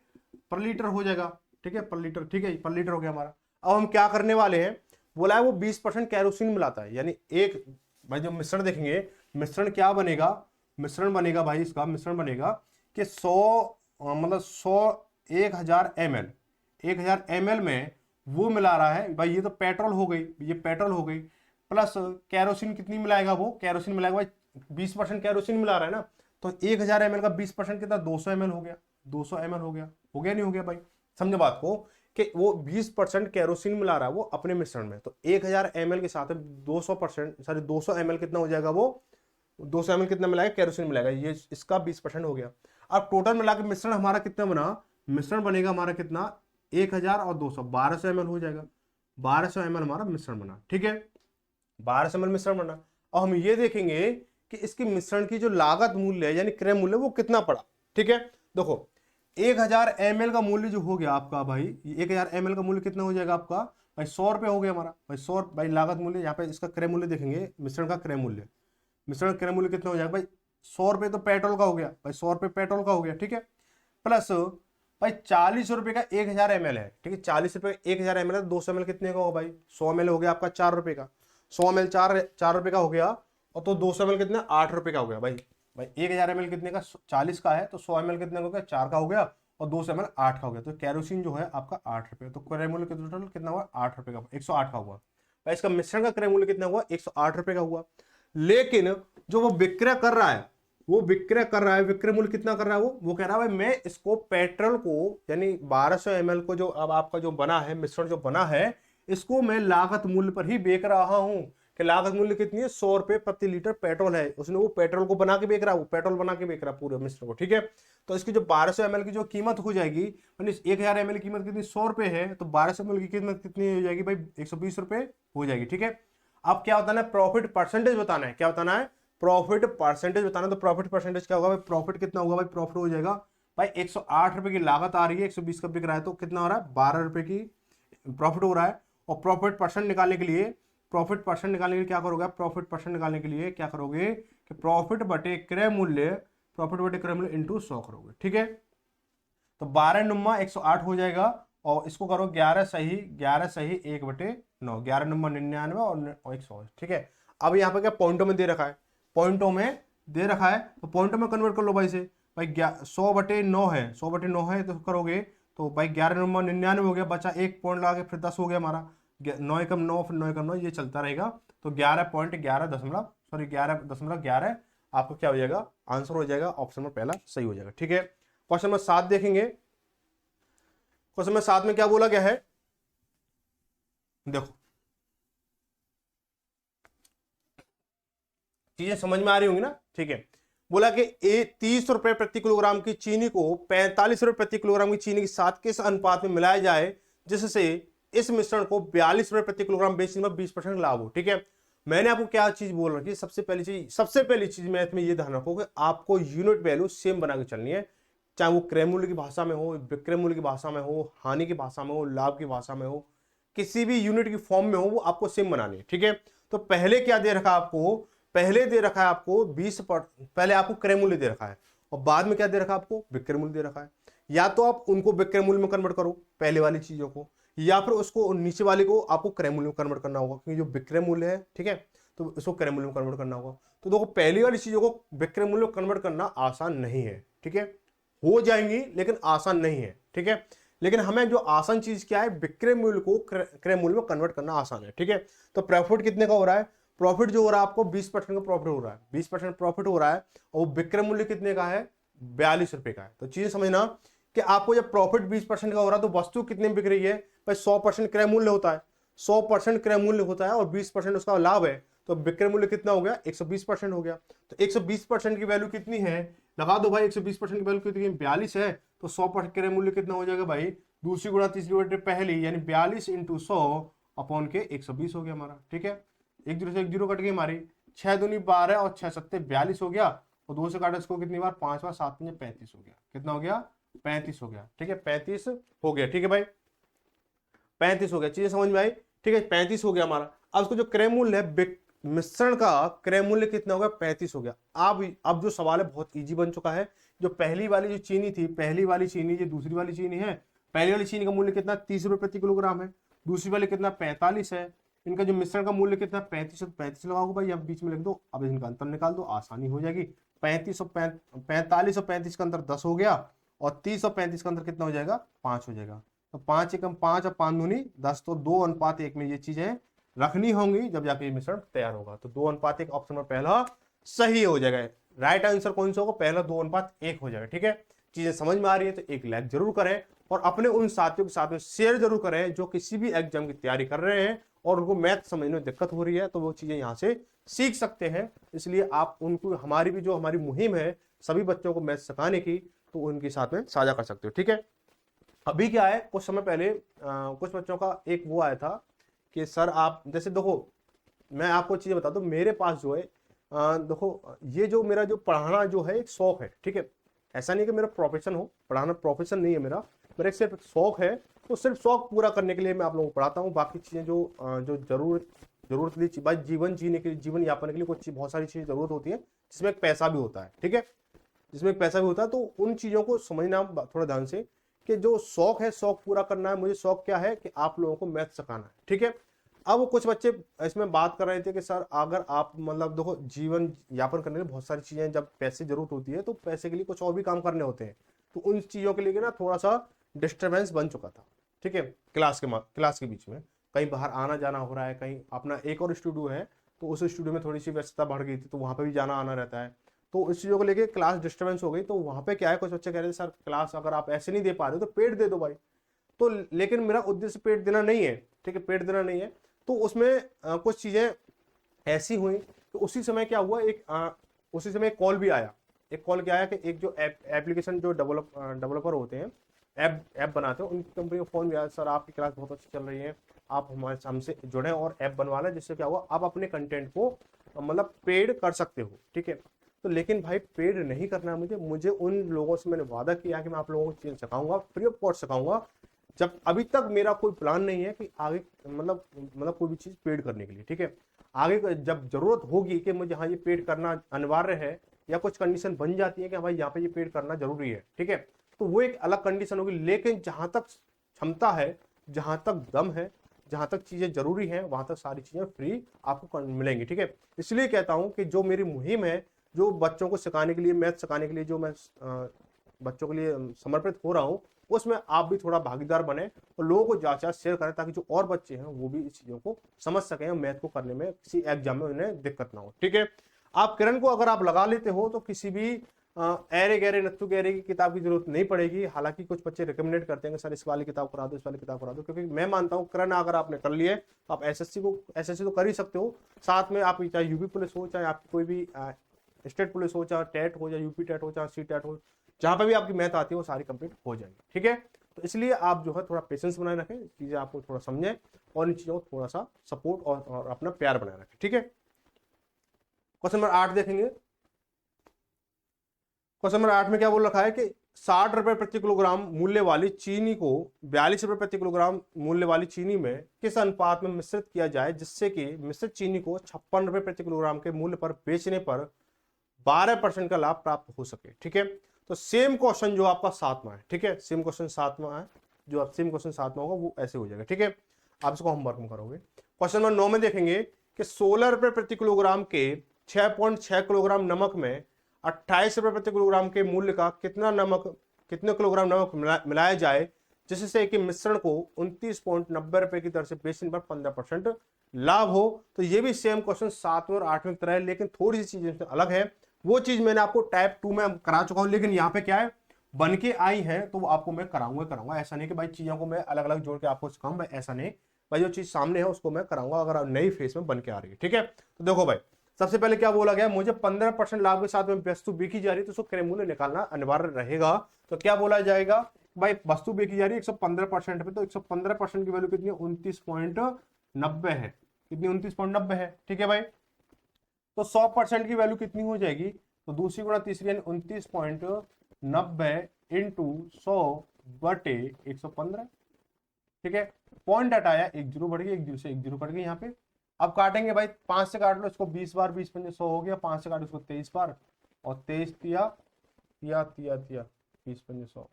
S1: पर लीटर हो जाएगा। ठीक है, पर लीटर। ठीक है, पर लीटर हो गया हमारा। अब हम क्या करने वाले हैं, बोला है वो 20% केरोसिन मिलाता है, यानी एक भाई जो मिश्रण देखेंगे, मिश्रण क्या बनेगा, मिश्रण बनेगा भाई, इसका मिश्रण बनेगा कि 1000 ml में वो मिला रहा है भाई, ये तो पेट्रोल हो गई, ये पेट्रोल हो गई, प्लस केरोसिन कितनी मिलाएगा, वो केरोसिन मिलाएगा भाई 20% केरोसिन मिला रहा है ना, तो 1000 ml का 20% कितना, 200 ml हो गया, 200 ml हो गया नहीं हो गया भाई। समझो बात को कि वो 20% केरोसिन मिला रहा है वो अपने मिश्रण में, तो 1000 ml के साथ 200 ml कितना हो जाएगा, वो 200 ml कितना मिलाएगा, केरोसिन मिलाएगा, ये इसका 20% हो गया। अब टोटल मिला के मिश्रण हमारा कितना बना, मिश्रण बनेगा हमारा कितना, 1000 और 200 1200 ml हो जाएगा, 1200 ml हमारा मिश्रण बना। ठीक है, 1200 ml मिश्रण बना। अब हम ये देखेंगे कि इसकी मिश्रण की जो लागत मूल्य है यानी क्रय मूल्य वो कितना पड़ा। ठीक है, देखो 1000 ml का मूल्य जो हो गया आपका भाई, 1000 ml का मूल्य कितना हो जाएगा आपका भाई, 100 रुपए हो गया हमारा भाई, 100 भाई लागत मूल्य, यहाँ पे इसका क्रय मूल्य देखेंगे, मिश्रण का क्रय मूल्य, मिश्रण क्रय मूल्य कितना हो जाएगा भाई, 100 रुपये तो पेट्रोल का हो गया भाई, 100 रुपये पेट्रोल का हो गया, ठीक है। प्लस भाई 40 रुपये का 1000 ml है, ठीक है। 40 रुपये 1000 ml है, 200 ml कितने का होगा भाई, 100 ml हो गया आपका 4 रुपये का, 100 ml 4 रुपये का हो गया। और तो 200 ml कितना, 8 रुपये का हो गया भाई। भाई 1000 ml कितने का, 40 का है, तो 100 ml कितने का हो गया, 4 का हो गया, और 200 ml 8 का हो गया। तो कैरोसिन जो है आपका 8 रुपये, तो क्रय मूल्य टोटल कितना हुआ, 8 रुपये का, 108 का हुआ भाई। इसका मिश्रण का क्रय मूल्य कितना हुआ, 108 रुपये का हुआ। लेकिन जो वो विक्रय कर रहा है, विक्रय मूल्य कितना कर रहा है, वो कह रहा है भाई मैं इसको पेट्रोल को यानी 1200 ml को जो अब आपका जो बना है मिश्रण जो बना है, इसको मैं लागत मूल्य पर ही बेच रहा हूं। कि लागत मूल्य कितनी है, 100 रुपये प्रति लीटर पेट्रोल है, उसने वो पेट्रोल को बना के बेच रहा है, वो पेट्रोल बना के बेच रहा है पूरे मिश्रण को, ठीक है। तो इसकी जो 1200 ml की जो कीमत हो जाएगी, 1000 ml की कीमत कितनी, 100 रुपये है, तो 1200 ml की कीमत कितनी हो जाएगी भाई, 120 रुपये हो जाएगी, ठीक है। अब क्या बताना है, प्रॉफिट परसेंटेज बताना है, क्या बताना है, प्रॉफिट परसेंटेज बताना। तो प्रॉफिट परसेंटेज क्या होगा भाई, प्रॉफिट कितना होगा भाई, प्रॉफिट हो जाएगा भाई 108 रुपये की लागत आ रही है, 120 का बिक रहा है, तो कितना हो रहा है, 12 रुपये की प्रॉफिट हो रहा है। और प्रॉफिट परसेंट निकालने के लिए क्या करोगे, प्रॉफिट परसेंट निकालने के लिए क्या करोगे कि प्रॉफिट बटे क्रय मूल्य इंटू 100 करोगे, ठीक है। तो 12 नुम्मा 108 हो जाएगा, और इसको करो 11 सही 1/9, 11 नुम्मा 99 और 100, ठीक है। अब यहाँ पे क्या पॉइंटों में दे रखा है, तो पॉइंटों में कन्वर्ट कर लो भाई से। भाई 100/9 है, 100/9 है, तो करोगे तो भाई 11 नुम्मा 99 हो गया, बचा 1 पॉइंट लगा के फिर 10 हो गया हमारा, 9 कम 9 फिर 9 कम 9, ये चलता रहेगा। तो 11.11 आपको क्या हो जाएगा, आंसर हो जाएगा, ऑप्शन में पहला सही हो जाएगा, ठीक है। क्वेश्चन नंबर 7 देखेंगे। क्वेश्चन नंबर 7 में क्या बोला गया है, देखो चीजें समझ में आ रही होंगी ना, ठीक है। बोला कि 30 रुपए प्रति किलोग्राम की चीनी को 45 रुपए प्रति किलोग्राम की चीनी के साथ किस अनुपात में मिलाया जाए जिससे इस मिश्रण को 42 रुपए प्रति किलोग्राम बेचने में 20% लाभ हो, ठीक है। मैंने आपको क्या चीज बोल रखी है, सबसे पहली चीज मैथ में ये ध्यान रखो कि आपको यूनिट वैल्यू सेम बना के चलनी है, चाहे वो क्रय मूल्य की भाषा में हो, विक्रय मूल्य की भाषा में हो, हानि की भाषा में हो, लाभ की भाषा में हो, किसी भी यूनिट की फॉर्म में हो, वो आपको सेम बनानी है, ठीक है। तो पहले क्या दे रखा है आपको, पहले दे रखा है आपको पहले आपको क्रय मूल्य दे रखा है, और बाद में क्या दे रखा है आपको, विक्रय मूल्य दे रखा है। या तो आप उनको विक्रय मूल्य में कन्वर्ट करो पहले वाली चीजों को, या फिर उसको नीचे वाले को आपको क्रय मूल्य में कन्वर्ट करना होगा, क्योंकि जो विक्रय मूल्य है, ठीक है, तो उसको क्रय मूल्य में कन्वर्ट करना होगा। तो देखो पहली वाली चीजों को विक्रय मूल्य में कन्वर्ट करना आसान नहीं है, ठीक है, हो जाएंगी लेकिन आसान नहीं है, ठीक है। लेकिन हमें जो आसान चीज क्या है, विक्रय मूल्य को क्रय मूल्य में कन्वर्ट करना आसान है, ठीक है। तो प्रॉफिट कितने का हो रहा है, प्रॉफिट जो हो रहा है आपको 20% का प्रॉफिट हो रहा है, 20% प्रॉफिट हो रहा है, और विक्रय मूल्य कितने का है, 42 रुपए का है। तो चीजें समझना कि आपको जब प्रॉफिट 20% का हो रहा है तो वस्तु कितने में बिक रही है भाई, 100% क्रय मूल्य होता है, 100% क्रय मूल्य होता है, और 20% उसका लाभ है, तो विक्रय मूल्य कितना हो गया, 120% हो गया। तो 120% की वैल्यू कितनी है, लगा दो भाई, 120% की वैल्यू कितनी है, 42 है, तो 100% क्रय मूल्य कितना हो जाएगा भाई, दूसरी गुणा तीसरी बटे पहली, यानी 42 इंटू 100 अपॉन के 120 हो गया हमारा, ठीक है। एक जीरो से एक जीरो कट गई हमारी, 6 दूनी 12 और 6 सत्ते 42 हो गया, और 2 से काटा इसको कितनी बार, 5 बार, 7 में 35 हो गया, कितना हो गया, 35 हो गया, ठीक है, 35 हो गया, ठीक है भाई, 35 हो गया, चीजें समझ में आई, ठीक है, 35 हो गया हमारा। अब उसको जो क्रय मूल्य है, मिश्रण का क्रय मूल्य कितना होगा, 35 हो गया। अब जो सवाल है बहुत इजी बन चुका है। जो पहली वाली जो चीनी थी, पहली वाली चीनी, जो दूसरी वाली चीनी है, पहली वाली चीनी का मूल्य कितना, 30 रुपए प्रति किलोग्राम है, दूसरी वाली कितना, 45 है। इनका जो मिश्रण का मूल्य कितना, 35 लगाओगे भाई, अब बीच में लिख दो, अब इनका अंतर निकाल दो, आसानी हो जाएगी। 45 और 35 का अंतर 10 हो गया, और 30 और 35 का अंतर कितना हो जाएगा, 5 हो जाएगा। तो 5 एकम 5 और 5 दूनी 10, तो 2:1 में ये चीजें रखनी होंगी जब जाके ये मिश्रण तैयार होगा। तो 2:1 ऑप्शन में पहला सही हो जाएगा। राइट आंसर कौन सा होगा, पहला 2:1 हो जाएगा, ठीक है। चीजें समझ में आ रही है तो एक लाइक जरूर करें, और अपने उन साथियों के साथ में शेयर जरूर करें जो किसी भी एग्जाम की तैयारी कर रहे हैं और उनको मैथ समझने में दिक्कत हो रही है, तो वो चीजें यहाँ से सीख सकते हैं। इसलिए आप उनको, हमारी मुहिम है सभी बच्चों को मैथ सिखाने की, तो उनके साथ में साझा कर सकते हो, ठीक है। अभी क्या है, कुछ समय पहले कुछ बच्चों का एक वो आया था कि सर आप, जैसे देखो मैं आपको चीजें बता दूं, मेरे पास जो है देखो, ये जो मेरा जो पढ़ाना जो है एक शौक है, ठीक है। ऐसा नहीं कि मेरा प्रोफेशन हो, पढ़ाना प्रोफेशन नहीं है मेरा एक सिर्फ शौक है। तो सिर्फ शौक पूरा करने के लिए मैं आप लोगों को पढ़ाता हूँ। बाकी चीजें जो जरूरत भाई जीवन जीने के लिए, जीवन यापन के लिए कुछ बहुत सारी चीजें जरूरत होती है, जिसमें एक पैसा भी होता है, ठीक है, जिसमें एक पैसा भी होता है। तो उन चीजों को समझना थोड़ा ध्यान से कि जो शौक है, शौक पूरा करना है। मुझे शौक क्या है कि आप लोगों को मैथ सिखाना है, ठीक है। अब कुछ बच्चे इसमें बात कर रहे थे कि सर अगर आप मतलब देखो जीवन यापन करने के लिए बहुत सारी चीजें, जब पैसे जरूरत होती है तो पैसे के लिए कुछ और भी काम करने होते हैं, तो उन चीजों के लिए ना थोड़ा सा डिस्टरबेंस बन चुका था, ठीक है। क्लास के बीच में कहीं बाहर आना जाना हो रहा है, कहीं अपना एक और स्टूडियो है तो उस स्टूडियो में थोड़ी सी व्यस्तता बढ़ गई थी, तो वहां पे भी जाना आना रहता है। तो इस चीजों को लेके क्लास डिस्टर्बेंस हो गई। तो वहां पे क्या है, कुछ बच्चे कह रहे थे सर क्लास अगर आप ऐसे नहीं दे पा रहे हो तो पेड दे दो भाई। तो लेकिन मेरा उद्देश्य पेड देना नहीं है, ठीक है, पेड देना नहीं है। तो उसमें कुछ चीजें ऐसी हुई। तो उसी समय क्या हुआ, उसी समय एक कॉल भी आया। एक कॉल क्या आया कि एक जो एप्लीकेशन जो डेवलपर होते हैं, ऐप बनाते हैं, उनकी कंपनी को फोन भी आया, सर आपकी क्लास बहुत अच्छी चल रही है, आप हमसे जुड़े और ऐप बनवा लें, जिससे क्या हुआ आप अपने कंटेंट को मतलब पेड कर सकते हो, ठीक है। तो लेकिन भाई पेड नहीं करना है मुझे उन लोगों से मैंने वादा किया कि मैं आप लोगों को चीज सिखाऊंगा, फ्री ऑफ कॉस्ट सिखाऊंगा। जब अभी तक मेरा कोई प्लान नहीं है कि आगे मतलब कोई भी चीज पेड करने के लिए, ठीक है। आगे जब जरूरत होगी कि मुझे हाँ ये पेड करना अनिवार्य है, या कुछ कंडीशन बन जाती है कि भाई यहाँ पे ये पेड करना जरूरी है, ठीक है, तो वो एक अलग कंडीशन होगी। लेकिन जहां तक क्षमता है, जहां तक दम है, जहां तक चीजें जरूरी हैं, वहां तक सारी चीजें फ्री आपको मिलेंगी, ठीक है। इसलिए कहता हूं कि जो मेरी मुहिम है, जो बच्चों को सिखाने के लिए, मैथ सिखाने के लिए जो मैं बच्चों के लिए समर्पित हो रहा हूं, उसमें आप भी थोड़ा भागीदार बने और लोगों को ज्यादा शेयर करें, ताकि जो और बच्चे हैं वो भी इस चीजों को समझ सकें और मैथ को करने में किसी एग्जाम में उन्हें दिक्कत ना हो, ठीक है। आप किरण को अगर आप लगा लेते हो तो किसी भी एरे गहरे नत्थु गहरे की किताब की जरूरत नहीं पड़ेगी। हालांकि कुछ बच्चे रिकमेंडेड करते हैं कि सर इस वाली किताब करा दो, इस वाली किताब करा दो, क्योंकि मैं मानता हूं किरण अगर आपने कर लिए तो आप एसएससी तो कर ही सकते हो। साथ में आप चाहे यूपी पुलिस हो, चाहे आपकी कोई भी स्टेट पुलिस हो, चाहे टेट हो, चाहे यूपी टेट हो, चाहे सी टेट हो, जहां पर भी आपकी मैथ आती है वो सारी कंप्लीट हो जाएगी, ठीक है। तो इसलिए आप जो है थोड़ा पेशेंस बनाए रखें, चीजें आपको थोड़ा समझें और इन चीजों को थोड़ा सा सपोर्ट और अपना प्यार बनाए रखें, ठीक है। क्वेश्चन नंबर 8 देखेंगे। क्वेश्चन नंबर 8 में क्या बोल रखा है कि 60 रुपए प्रति किलोग्राम मूल्य वाली चीनी को 42 रुपए प्रति किलोग्राम मूल्य वाली चीनी में किस अनुपात में मिश्रित किया जाए, जिससे कि मिश्रित चीनी को 56 रुपए प्रति किलोग्राम के मूल्य पर बेचने पर 12% का लाभ प्राप्त हो सके, ठीक है। तो सेम क्वेश्चन जो आपका 7वां है, ठीक है, सेम क्वेश्चन 7वां है, जो आप सेम क्वेश्चन 7वां होगा वो ऐसे हो जाएगा, ठीक है। आप इसको होमवर्क में करोगे। क्वेश्चन नंबर 9 में देखेंगे कि 16 रुपए प्रति किलोग्राम के 6.6 किलोग्राम नमक में 28 रुपए प्रति किलोग्राम के मूल्य का कितने किलोग्राम नमक मिलाया जाए, जिससे कि मिश्रण को 29.90 रुपए की दर से बेचने पर 15% लाभ हो। तो ये भी सेम क्वेश्चन 7वें और 8वें की तरह है, लेकिन थोड़ी सी चीजें अलग है। वो चीज मैंने आपको टाइप 2 में करा चुका हूं, लेकिन यहाँ पे क्या है, बन के आई है तो वो आपको मैं कराऊंगा। ऐसा नहीं कि भाई चीजों को मैं अलग अलग जोड़ के आपको सिखाऊं, भाई ऐसा नहीं। भाई जो चीज सामने है उसको मैं कराऊंगा, अगर नई फेस में बन के आ रही है, ठीक है। तो देखो भाई, सबसे पहले क्या बोला गया, मुझे 15% लाभ के साथ में वस्तु बेची जा रही है तो उसको क्रय मूल्य निकालना अनिवार्य रहेगा। तो क्या बोला जाएगा, भाई वस्तु बेची जा रही है 115% पे, तो 115% की वैल्यू कितनी है, 29.90 है। कितनी, 29.90 है, ठीक है भाई। तो 100% की वैल्यू कितनी हो जाएगी, तो दूसरी गुणा तीसरी यानी 29.90 इंटू 100 बटे 115, ठीक है। पॉइंट हटाया, एक जीरो बढ़ गई, एक जीरो से एक जीरो कट गई यहाँ पे। अब काटेंगे भाई, 5 से काट लो इसको 20 बार, 20 पंजे 100 हो गया, 5 से काटो इसको 23 बार, और 23 तिया तिया तिया तिया 20 पंजे 100।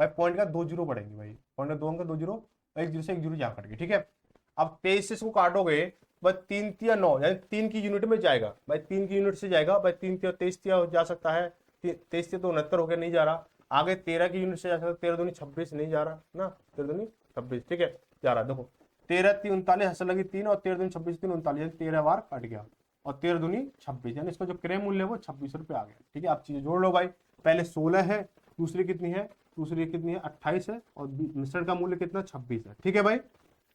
S1: भाई पॉइंट का 2 जीरो बढ़ेंगे, भाई पॉइंट का 2 अंक 2 जीरो, एक जीरो से एक जीरो जा कट गई, ठीक है। अब 23 से इसको काटोगे भाई, 3 तिया 9, यानी 3 की यूनिट में जाएगा भाई, 3 की यूनिट से जाएगा भाई, 3 तिया 23 तिया जा सकता है, 23 तिया तो 69 हो गया, नहीं जा रहा। आगे 13 की यूनिट से जा सकता, 13 दूनी 26 नहीं जा रहा ना, 13 दूनी 26, ठीक है, जा रहा। देखो 13 3 39 हंस लगी 3, और 13 दूनी 26 3 39, 13 बार कट गया, और 13 दूनी 26, यानी इसका जो क्रय मूल्य है वो 26 रुपये आ गया, ठीक है। आप चीजें जोड़ लो भाई, पहले 16 है, दूसरी कितनी है, दूसरी कितनी है 28 है, और मिश्रण का मूल्य कितना 26 है, ठीक है भाई।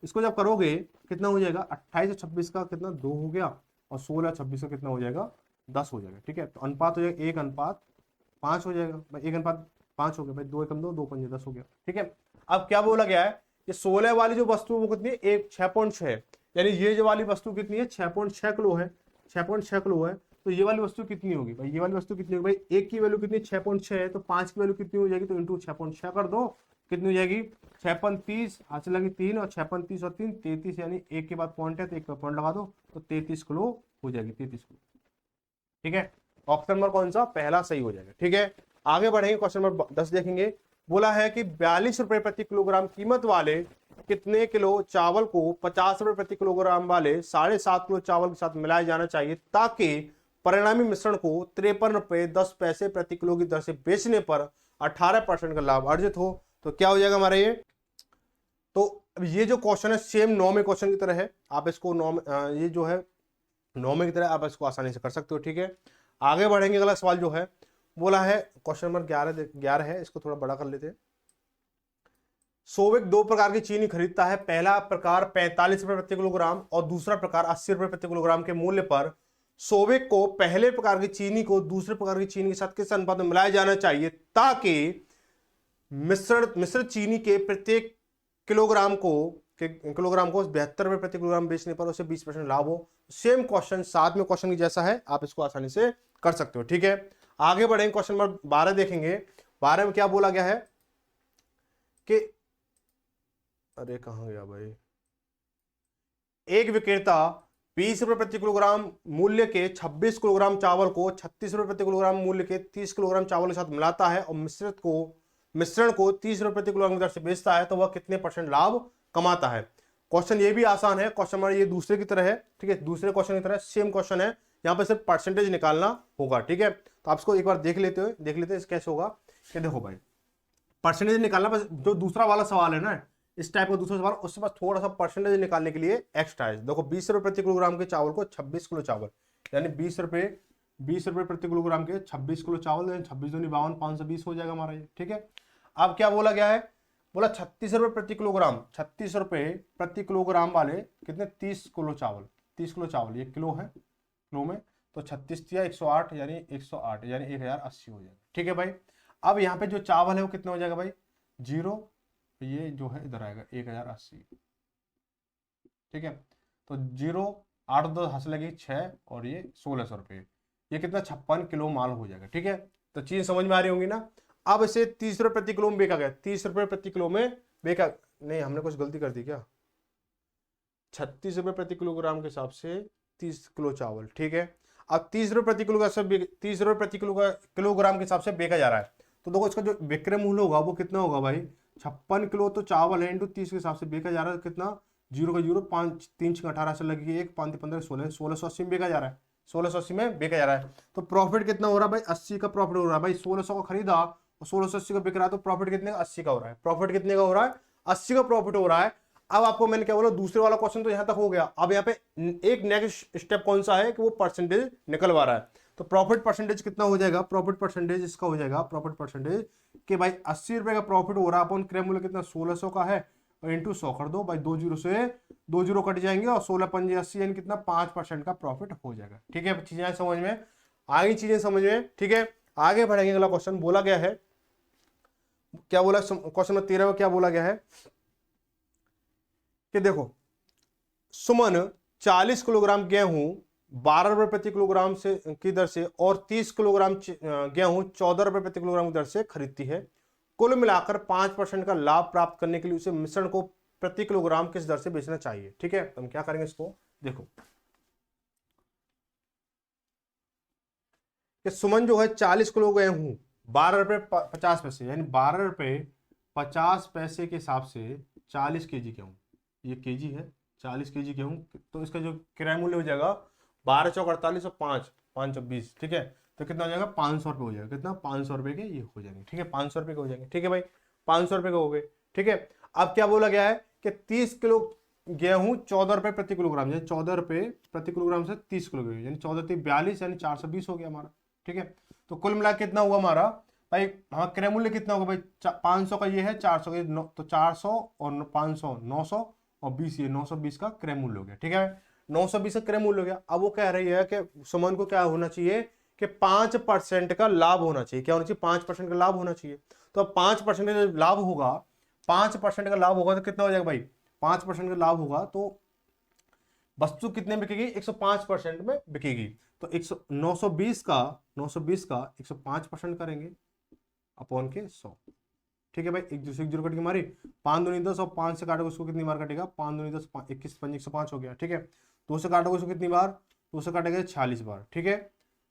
S1: इसको जब करोगे कितना हो जाएगा, 28 और 26 का कितना 2 हो गया, और 16 26 का कितना हो जाएगा 10 हो जाएगा, ठीक है। तो अनुपात हो जाएगा 1:5 हो जाएगा भाई, 1:5 हो गया भाई, 2 एकम 2 2 पंजे 10 हो गया, ठीक है। अब क्या बोला गया है, ये 16 वाली जो वस्तु है वो कितनी है, 6.6 है, यानी ये जो वाली वस्तु कितनी है 6.6 किलो है, 6.6 किलो है। तो ये वाली वस्तु कितनी होगी भाई, ये वाली वस्तु कितनी होगी भाई, एक की वैल्यू कितनी 6.6 है, तो 5 की वैल्यू कितनी हो जाएगी, तो इंटू 6.6 कर दो, कितनी हो जाएगी 6:35 हासिल लगी 3, और 6:35 और 3 33, यानी एक के बाद पॉइंट है तो एक पर पॉइंट लगा दो, तो 33 किलो हो जाएगी, 33 किलो। ठीक है, ऑप्शन नंबर कौन सा, पहला सही हो जाएगा। ठीक है, आगे बढ़ेंगे, क्वेश्चन नंबर 10 देखेंगे। बोला है कि 42 रुपए प्रति किलोग्राम कीमत वाले कितने किलो चावल को 50 रुपए प्रति किलोग्राम वाले 7.5 किलो चावल के साथ मिलाया जाना चाहिए ताकि परिणामी मिश्रण को 53 रुपए 10 पैसे प्रति किलो की दर से बेचने पर 18% का लाभ अर्जित हो। तो क्या हो जाएगा हमारा ये, तो अब ये जो क्वेश्चन है सेम 9 में क्वेश्चन की तरह है, आप इसको ये जो है 9 में की तरह आप इसको आसानी से कर सकते हो। ठीक है, आगे बढ़ेंगे। अगला सवाल जो है बोला है क्वेश्चन नंबर 11 है, इसको थोड़ा बड़ा कर लेते हैं। सोविक दो प्रकार की चीनी खरीदता है, पहला प्रकार 45 रुपए प्रति किलोग्राम और दूसरा प्रकार 80 रुपए प्रति किलोग्राम के मूल्य पर सोविक को पहले प्रकार की चीनी को दूसरे प्रकार की चीनी के साथ किस अनुपात में मिलाया जाना चाहिए ताकि मिश्रित चीनी के प्रत्येक किलोग्राम को 72 रुपए प्रति किलोग्राम बेचने पर उसे 20% लाभ हो। सेम क्वेश्चन 7 में क्वेश्चन की जैसा है, आप इसको आसानी से कर सकते हो। ठीक है, आगे बढ़ेंगे, क्वेश्चन नंबर 12 देखेंगे। 12 में क्या बोला गया है कि, अरे कहां गया भाई, एक विक्रेता 20 रुपए प्रति किलोग्राम मूल्य के 26 किलोग्राम चावल को 36 रुपए प्रति किलोग्राम मूल्य के 30 किलोग्राम चावल के साथ मिलाता है और मिश्रण को 30 रुपए प्रति किलोग्राम की दर से बेचता है, तो वह कितने % लाभ कमाता है। क्वेश्चन ये भी आसान है, क्वेश्चन नंबर ये दूसरे की तरह है। ठीक है, दूसरे क्वेश्चन की तरह सेम क्वेश्चन है, यहाँ पे सिर्फ परसेंटेज निकालना होगा। ठीक है, तो आप इसको एक बार देख लेते हैं कैसे होगा। कि देखो भाई, परसेंटेज निकालना, बस जो दूसरा वाला सवाल है ना इस टाइप का दूसरा सवाल, उससे बस थोड़ा सा परसेंटेज निकालने के लिए एक्स्ट्रा है। देखो 20 रुपए प्रति किलोग्राम के चावल को 26 किलो चावल, यानी 20 रुपए प्रति किलोग्राम के 26 किलो चावल, 26 दूनी 52, 520 हो जाएगा हमारा ये। ठीक है, अब क्या बोला गया है, बोला 36 रुपए प्रति किलोग्राम, 36 रुपए प्रति किलोग्राम वाले कितने 30 किलो चावल, 30 किलो चावल, ये किलो है, किलो में तो 36 या 108 यानी 108 यानी 1080 हो जाएगा। ठीक है भाई, अब यहाँ पे जो चावल है वो कितना हो जाएगा भाई, 0, ये जो है इधर आएगा 1080। ठीक है, तो 0 8 2 हासिल लगी 6 और ये 1600 रुपये, ये कितना 56 किलो माल हो जाएगा। ठीक है, तो चीज समझ में आ रही होंगी ना। अब इसे 30 रुपए प्रति किलो में बेचा गया, 30 रुपए प्रति किलो में बेचा, नहीं हमने कुछ गलती कर दी क्या, 36 रुपए प्रति किलोग्राम के हिसाब से 30 किलो चावल। ठीक है, अब 30 रुपए प्रति किलो का 30 रुपए प्रति किलोग्राम के हिसाब से बेचा जा रहा है, तो देखो इसका जो विक्रय मूल्य होगा वो कितना होगा भाई, 56 किलो तो चावल है इंटू 30 के हिसाब से बेचा जा रहा है, कितना 0 का 0, 5 3 6 18 से लगी 1 5 15 16, 1680 में बेचा जा रहा है, 1680 में बेचा जा रहा है। तो प्रॉफिट कितना हो रहा है भाई, 80 का प्रॉफिट हो रहा है भाई, 1600 का खरीदा और 1680 का बिक रहा है, तो प्रॉफिट कितने का, 80 का हो रहा है। प्रॉफिट कितने का हो रहा है, 80 का प्रॉफिट हो रहा है। अब आपको मैंने क्या बोला, दूसरे वाला क्वेश्चन तो यहां तक हो गया, अब यहाँ पे एक नेक्स्ट स्टेप कौन सा है कि वो परसेंटेज निकलवा रहा है। तो प्रॉफिट परसेंटेज कितना हो जाएगा, प्रॉफिट परसेंटेज इसका हो जाएगा, प्रॉफिट परसेंटेज कि भाई 80 रुपए का प्रॉफिट हो रहा है, अपन क्रय मूल्य कितना 1600 का है और इंटू 100 कर दो भाई, 2 जीरो से 2 जीरो कट जाएंगे और 16 पंजे 80 यानी कितना 5% का प्रॉफिट हो जाएगा। ठीक है, चीजें समझ में आगे, चीजें समझ में। ठीक है, आगे बढ़ेंगे। अगला क्वेश्चन बोला गया है, क्या बोला, क्वेश्चन नंबर 13 में क्या बोला गया है कि देखो सुमन 40 किलोग्राम गेहूं 12 रुपए प्रति किलोग्राम से की दर से और 30 किलोग्राम गेहूं 14 रुपए प्रति किलोग्राम की दर से खरीदती है। कुल मिलाकर 5% का लाभ प्राप्त करने के लिए उसे मिश्रण को प्रति किलोग्राम किस दर से बेचना चाहिए। ठीक है, तो हम क्या करेंगे इसको, देखो कि सुमन जो है 40 किलो गेहूं 12 रुपए 50 पैसे यानी 12 रुपए 50 पैसे के हिसाब से 40 केजी गेहूं, ये केजी है 40 केजी गेहूं, तो इसका जो किराया मूल्य हो जाएगा 12 चौक 48 और 5 5 24। ठीक है, तो कितना हो जाएगा 500 रुपये हो जाएगा, कितना 500 रुपये के ये हो जाएंगे। ठीक है, 500 रुपये के हो जाएंगे। ठीक है भाई, 500 रुपये के हो गए। ठीक है, अब क्या बोला गया है कि 30 किलो गेहूं 14 रुपए प्रति किलोग्राम, यानी 14 रुपए प्रति किलोग्राम से 30 किलो यानी 14 42 यानी 420 हो गया हमारा। ठीक है, तो कुल मिला कितना हुआ हमारा भाई, हाँ क्रय मूल्य कितना होगा भाई, 500 का ये है, 400 का तो 400 और 500 900 और 20 ये 920 का क्रय मूल्य हो गया। ठीक है, 920 का क्रय मूल्य हो गया। अब वो कह रही है कि सुमन को क्या होना चाहिए कि 5% का लाभ होना चाहिए। क्या होना चाहिए, 5% का लाभ होना चाहिए। तो 5% का लाभ होगा, 5% का लाभ होगा तो कितना हो जाएगा भाई, 5% का लाभ होगा तो वस्तु कितने बिकेगी, 105% में बिकेगी। तो 920 का 105% करेंगे अपॉन के 100। ठीक है भाई, एक जीरो कट के मारी, 5 दूनी 10 और 5 से काटोगे उसको कितनी बार कटेगा, 5 दूनी 10 21 5 105 हो गया। ठीक है, 2 से काटोगे उसको कितनी बार, 2 से काटेगा 46 बार। ठीक है,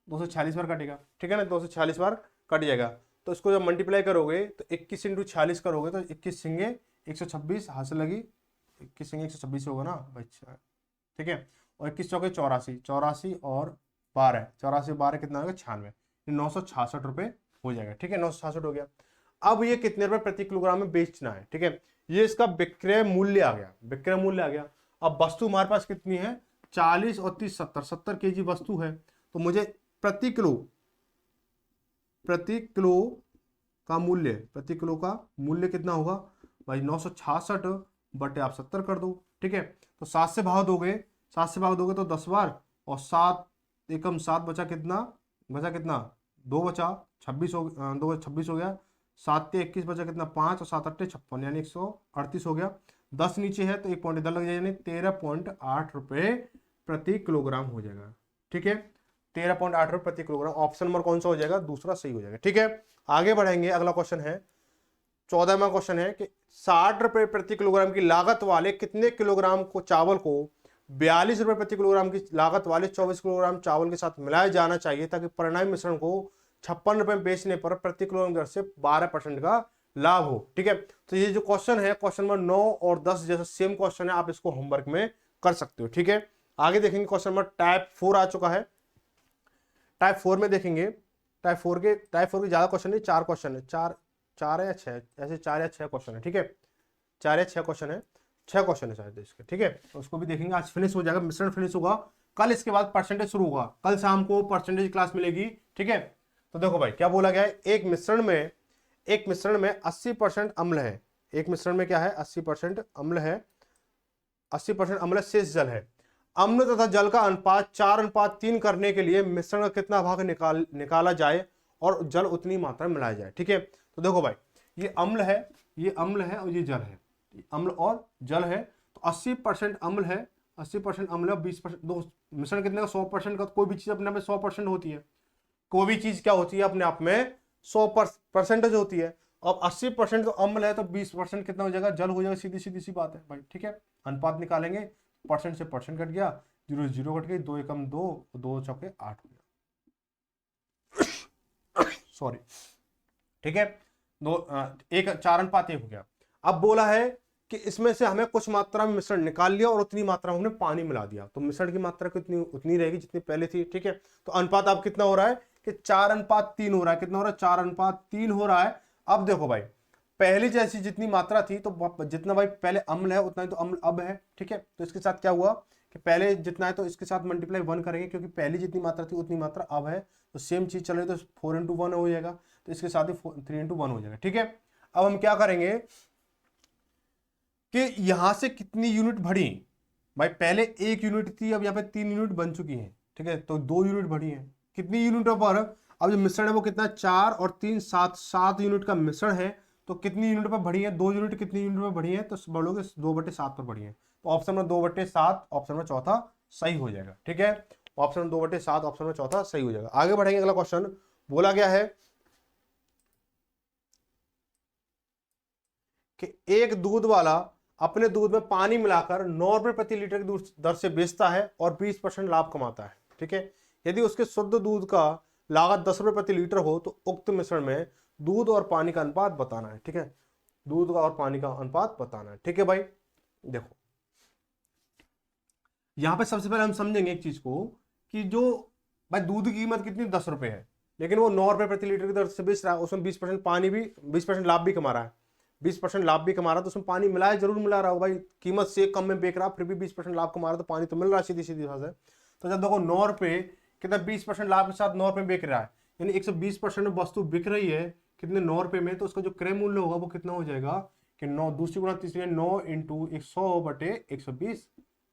S1: 246 बार कटेगा, ठीक है ना, 246 बार कट जाएगा। तो इसको जब मल्टीप्लाई करोगे तो 21 इंटू 46 करोगे तो 21 सिंगे 126 हाथ से लगी, 21 सिंगे 126 होगा ना भाई, ठीक है। और 21 चौके 84, 84 और 12, 84 12 कितना होगा 96, 966 रुपये हो जाएगा, ठीक है, 966 हो गया। अब ये कितने रुपए प्रति किलोग्राम में बेचना है, ठीक है, ये इसका विक्रय मूल्य आ गया, विक्रय मूल्य आ गया। अब वस्तु हमारे पास कितनी है, 40 और 30 70, 70 केजी वस्तु है, तो मुझे प्रति किलो का मूल्य, प्रति किलो का मूल्य कितना होगा भाई, 966 बटे आप 70 कर दो, ठीक है। तो 7 से भाग दोगे, 7 से भाग दोगे तो 10 बार, और 7 एकम 7 बचा कितना, 2 बचा 26 हो, 2 26 हो गया, 7 ते 21 बचा कितना 5, और 7 8 56, यानी 138 हो गया। 10 नीचे है तो 1 पॉइंट इधर लग जाएगा, यानी 13.8 रुपये प्रति किलोग्राम हो जाएगा, ठीक है, 13.8 रुपये प्रति किलोग्राम। ऑप्शन नंबर कौन सा हो जाएगा, दूसरा सही हो जाएगा, ठीक है। आगे बढ़ेंगे, अगला क्वेश्चन है 14वां क्वेश्चन है कि 60 रुपये प्रति किलोग्राम की लागत वाले कितने किलोग्राम को चावल को 42 रुपये प्रति किलोग्राम की लागत वाले 24 किलोग्राम चावल के साथ मिलाया जाना चाहिए, ताकि परिणामी मिश्रण को 56 रुपये में बेचने पर प्रति किलोग्राम दर से 12% का लाभ हो, ठीक है। तो ये जो क्वेश्चन है, क्वेश्चन नंबर 9 और 10 जैसा सेम क्वेश्चन है, आप इसको होमवर्क में कर सकते हो, ठीक है। आगे देखेंगे क्वेश्चन नंबर टाइप 4 आ चुका है। टाइप 4 में देखेंगे, टाइप 4 के ज्यादा क्वेश्चन नहीं, 4 क्वेश्चन है, 4 या 6, ऐसे 4 या 6 क्वेश्चन है, ठीक है, 4 या 6 क्वेश्चन है, 6 क्वेश्चन है शायद इसके, ठीक है। तो उसको भी देखेंगे, आज फिनिश हो जाएगा, मिश्रण फिनिश होगा, कल इसके बाद परसेंटेज शुरू होगा, कल शाम को परसेंटेज क्लास मिलेगी, ठीक है। तो देखो भाई क्या बोला गया है, एक मिश्रण में 80% अम्ल है, एक मिश्रण में क्या है 80% अम्ल है, 80% अम्ल शेष जल है। अम्ल तथा जल का अनुपात 4:3 करने के लिए मिश्रण का कितना भाग निकाला जाए और जल उतनी मात्रा में मिलाया जाए, ठीक है। तो देखो भाई, ये अम्ल है और ये जल है, अम्ल और जल है, तो 80% अम्ल है, 80% अम्ल है, 20% दो मिश्रण कितने का 100% का, कोई भी चीज अपने आप में 100% होती है, कोई भी चीज क्या होती है अपने आप में 100% होती है। अब 80% तो अम्ल है तो 20% कितना हो जाएगा, जल हो जाएगा, सीधी सी बात है भाई, ठीक है। अनुपात निकालेंगे, परसेंट से परसेंट कट गया, 0 0 कट गई, 2 एकम 2, 2 चौके 8 हो गया, सॉरी, ठीक है, 4:1 हो गया। अब बोला है कि इसमें से हमें कुछ मात्रा में मिश्रण निकाल लिया और उतनी मात्रा में हमने पानी मिला दिया, तो मिश्रण की मात्रा कितनी उतनी रहेगी जितनी पहले थी, ठीक है। तो अनुपात अब कितना हो रहा है कि 4:3 हो रहा है, कितना हो रहा है 4:3 हो रहा है। अब देखो भाई, पहली जैसी जितनी मात्रा थी तो जितना भाई पहले अम्ल है उतना ही तो अम्ल अब है, ठीक है। तो इसके साथ क्या हुआ कि पहले जितना है तो इसके साथ मल्टीप्लाई 1 करेंगे, क्योंकि पहली जितनी मात्रा थी उतनी मात्रा अब है, तो सेम चीज चल रही है, तो 4 × 1 हो जाएगा, तो इसके साथ ही 3 × 1 हो जाएगा, ठीक है। अब हम क्या करेंगे कि यहां से कितनी यूनिट बढ़ी भाई, पहले 1 यूनिट थी, अब यहाँ पे 3 यूनिट बन चुकी है, ठीक है, तो 2 यूनिट बढ़ी है, कितनी यूनिटों पर, अब जो मिश्रण है वो कितना 4 और 3 7 यूनिट का मिश्रण है, तो कितनी यूनिट पर बढ़ी है, 2 यूनिट कितनी यूनिट पर बढ़ी है, तो बोलोगे 2/7 पर बढ़ी है, तो ऑप्शन में 2/7 ऑप्शन में चौथा सही हो जाएगा, ठीक है। ऑप्शन में 2/7 ऑप्शन में चौथा सही हो जाएगा। आगे बढ़ेंगे, अगला क्वेश्चन बोला गया है कि एक दूध वाला अपने दूध में पानी मिलाकर 9 रुपये प्रति लीटर की दर से बेचता है और 20% लाभ कमाता है, ठीक है। यदि उसके शुद्ध दूध का लागत 10 रुपये प्रति लीटर हो तो उक्त मिश्रण में दूध और पानी का अनुपात बताना है, ठीक है, दूध और पानी का अनुपात बताना है, ठीक है भाई। देखो यहां पे सबसे पहले हम समझेंगे एक चीज को कि जो भाई दूध की कीमत कितनी 10 रुपये है, लेकिन वो 9 रुपये प्रति लीटर की दर से बेच रहा है, उसमें 20% पानी भी 20% लाभ भी कमा रहा है, 20% लाभ भी कमा रहा है, तो उसमें पानी मिलाया जरूर मिला रहा हो भाई, कीमत से कम में बेच रहा फिर भी 20% लाभ कमा रहा है, तो पानी तो मिल रहा है सीधी बात है। तो जब देखो 9 रुपये कितना 20% लाभ के साथ 9 रुपये बेच रहा है, यानी 120% वस्तु बिक रही है कितने 9 रुपये में, तो उसका जो क्रय मूल्य होगा वो कितना हो जाएगा कि 9 दूसरी गुणा तीसरी 9 × 100/120,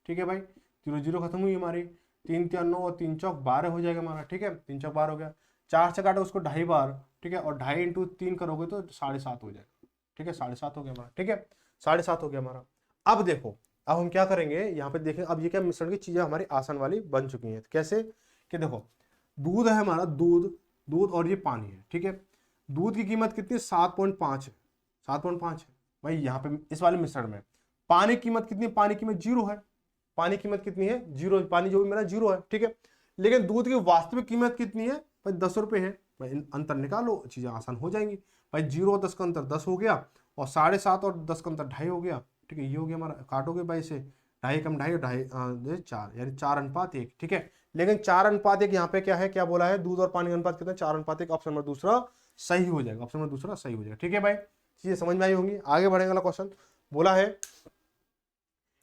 S1: ठीक है भाई, 0 0 खत्म हुई हमारी, 3 3 9 और 3 चौक 12 हो जाएगा हमारा, ठीक है, 3 चौक 12 हो गया, 4 से काटो उसको 2.5 बार, ठीक है, और 2.5 × 3 करोगे तो 7.5 हो जाएगा, ठीक है, 7.5 हो गया हमारा, ठीक है, 7.5 हो गया हमारा। अब देखो, अब हम क्या करेंगे यहाँ पे देखें, अब ये क्या मिश्रण की चीजें हमारी आसान वाली बन चुकी हैं, कैसे कि देखो दूध है हमारा, दूध और ये पानी है, ठीक है, दूध की कीमत कितनी 7.5 है, 7.5 है भाई यहाँ पे इस वाले मिश्रण में। पानी की कीमत कितनी है, पानी की कीमत 0 है, पानी की कीमत कितनी है 0, पानी जो भी मेरा 0 है, ठीक है। लेकिन दूध की वास्तविक कीमत कितनी है भाई 10 रुपये है। भाई अंतर निकालो, चीजें आसान हो जाएंगी। भाई 0 और 10 का अंतर 10 हो गया, और 7.5 और 10 का अंतर 2.5 हो गया। ठीक है, ये हो गया हमारा, काटोगे भाई से 2.5 कम 2.5 2.5 4, यानी 4:1। ठीक है, लेकिन 4:1 यहाँ पे क्या है, क्या बोला है, दूध और पानी का अनुपात कितना, 4:1। ऑप्शन नंबर दूसरा सही हो जाएगा, ऑप्शन नंबर दूसरा सही हो जाएगा। ठीक है भाई, चीजें समझ में आई होंगी। आगे बढ़ेगा अगला क्वेश्चन। बोला है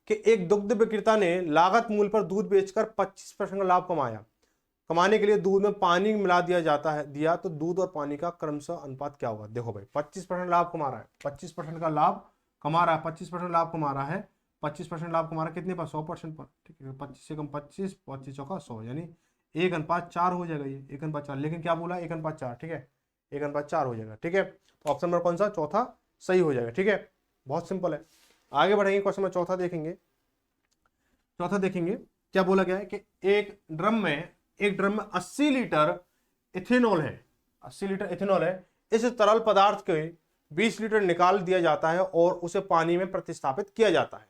S1: कि एक दुग्ध विक्रेता ने लागत मूल्य पर दूध बेचकर 25% का लाभ कमाया। कमाने के लिए दूध में पानी मिला दिया जाता है, दिया तो दूध और पानी का क्रमशः अनुपात क्या होगा। देखो भाई 25% लाभ कमा रहा है, 25% का लाभ कमा रहा है, 25% लाभ कमा रहा है, 25% लाभ कमा रहा है कितने पर, 100% पर। ठीक है, 25 से कम 25, 25 चौका 100, यानी 1:4 हो जाएगा, ये 1:4। लेकिन क्या बोला, 1:4। ठीक है, 1:4 हो जाएगा। ठीक है, तो ऑप्शन नंबर कौन सा, चौथा सही हो जाएगा। ठीक है, बहुत सिंपल है। आगे बढ़ेंगे, क्वेश्चन नंबर चौथा देखेंगे। चौथा देखेंगे क्या बोला गया है कि एक ड्रम में 80 लीटर इथेनॉल है, 80 लीटर इथेनॉल है। इस तरल पदार्थ के 20 लीटर निकाल दिया जाता है और उसे पानी में प्रतिस्थापित किया जाता है।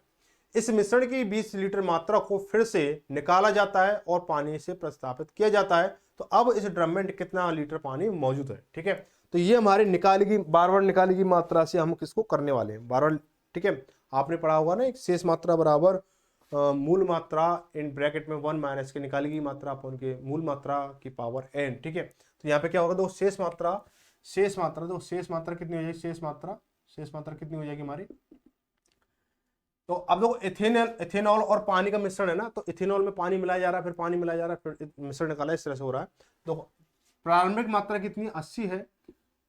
S1: इस मिश्रण की 20 लीटर मात्रा को फिर से निकाला जाता है और पानी से प्रतिस्थापित किया जाता है। तो अब इस ड्रम में कितना लीटर पानी मौजूद है। ठीक है, तो ये हमारी निकाली की, बार बार निकाली की मात्रा से हम किसको करने वाले हैं, बार बार। ठीक है, आपने पढ़ा होगा ना, एक शेष मात्रा बराबर मूल मात्रा इन ब्रैकेट में 1 माइनस के निकाली गई मात्रा अपन के मूल मात्रा की पावर n। ठीक है, तो यहाँ पे क्या होगा, दो शेष मात्रा दो शेष मात्रा कितनी हो जाएगी, शेष मात्रा कितनी हो जाएगी हमारी। तो अब देखो इथेनॉल और पानी का मिश्रण है ना, तो इथेनॉल में पानी मिलाया जा रहा है, फिर पानी मिलाया जा रहा है, फिर मिश्रण निकाला, इस तरह से हो रहा है। तो प्रारंभिक मात्रा कितनी, 80 है,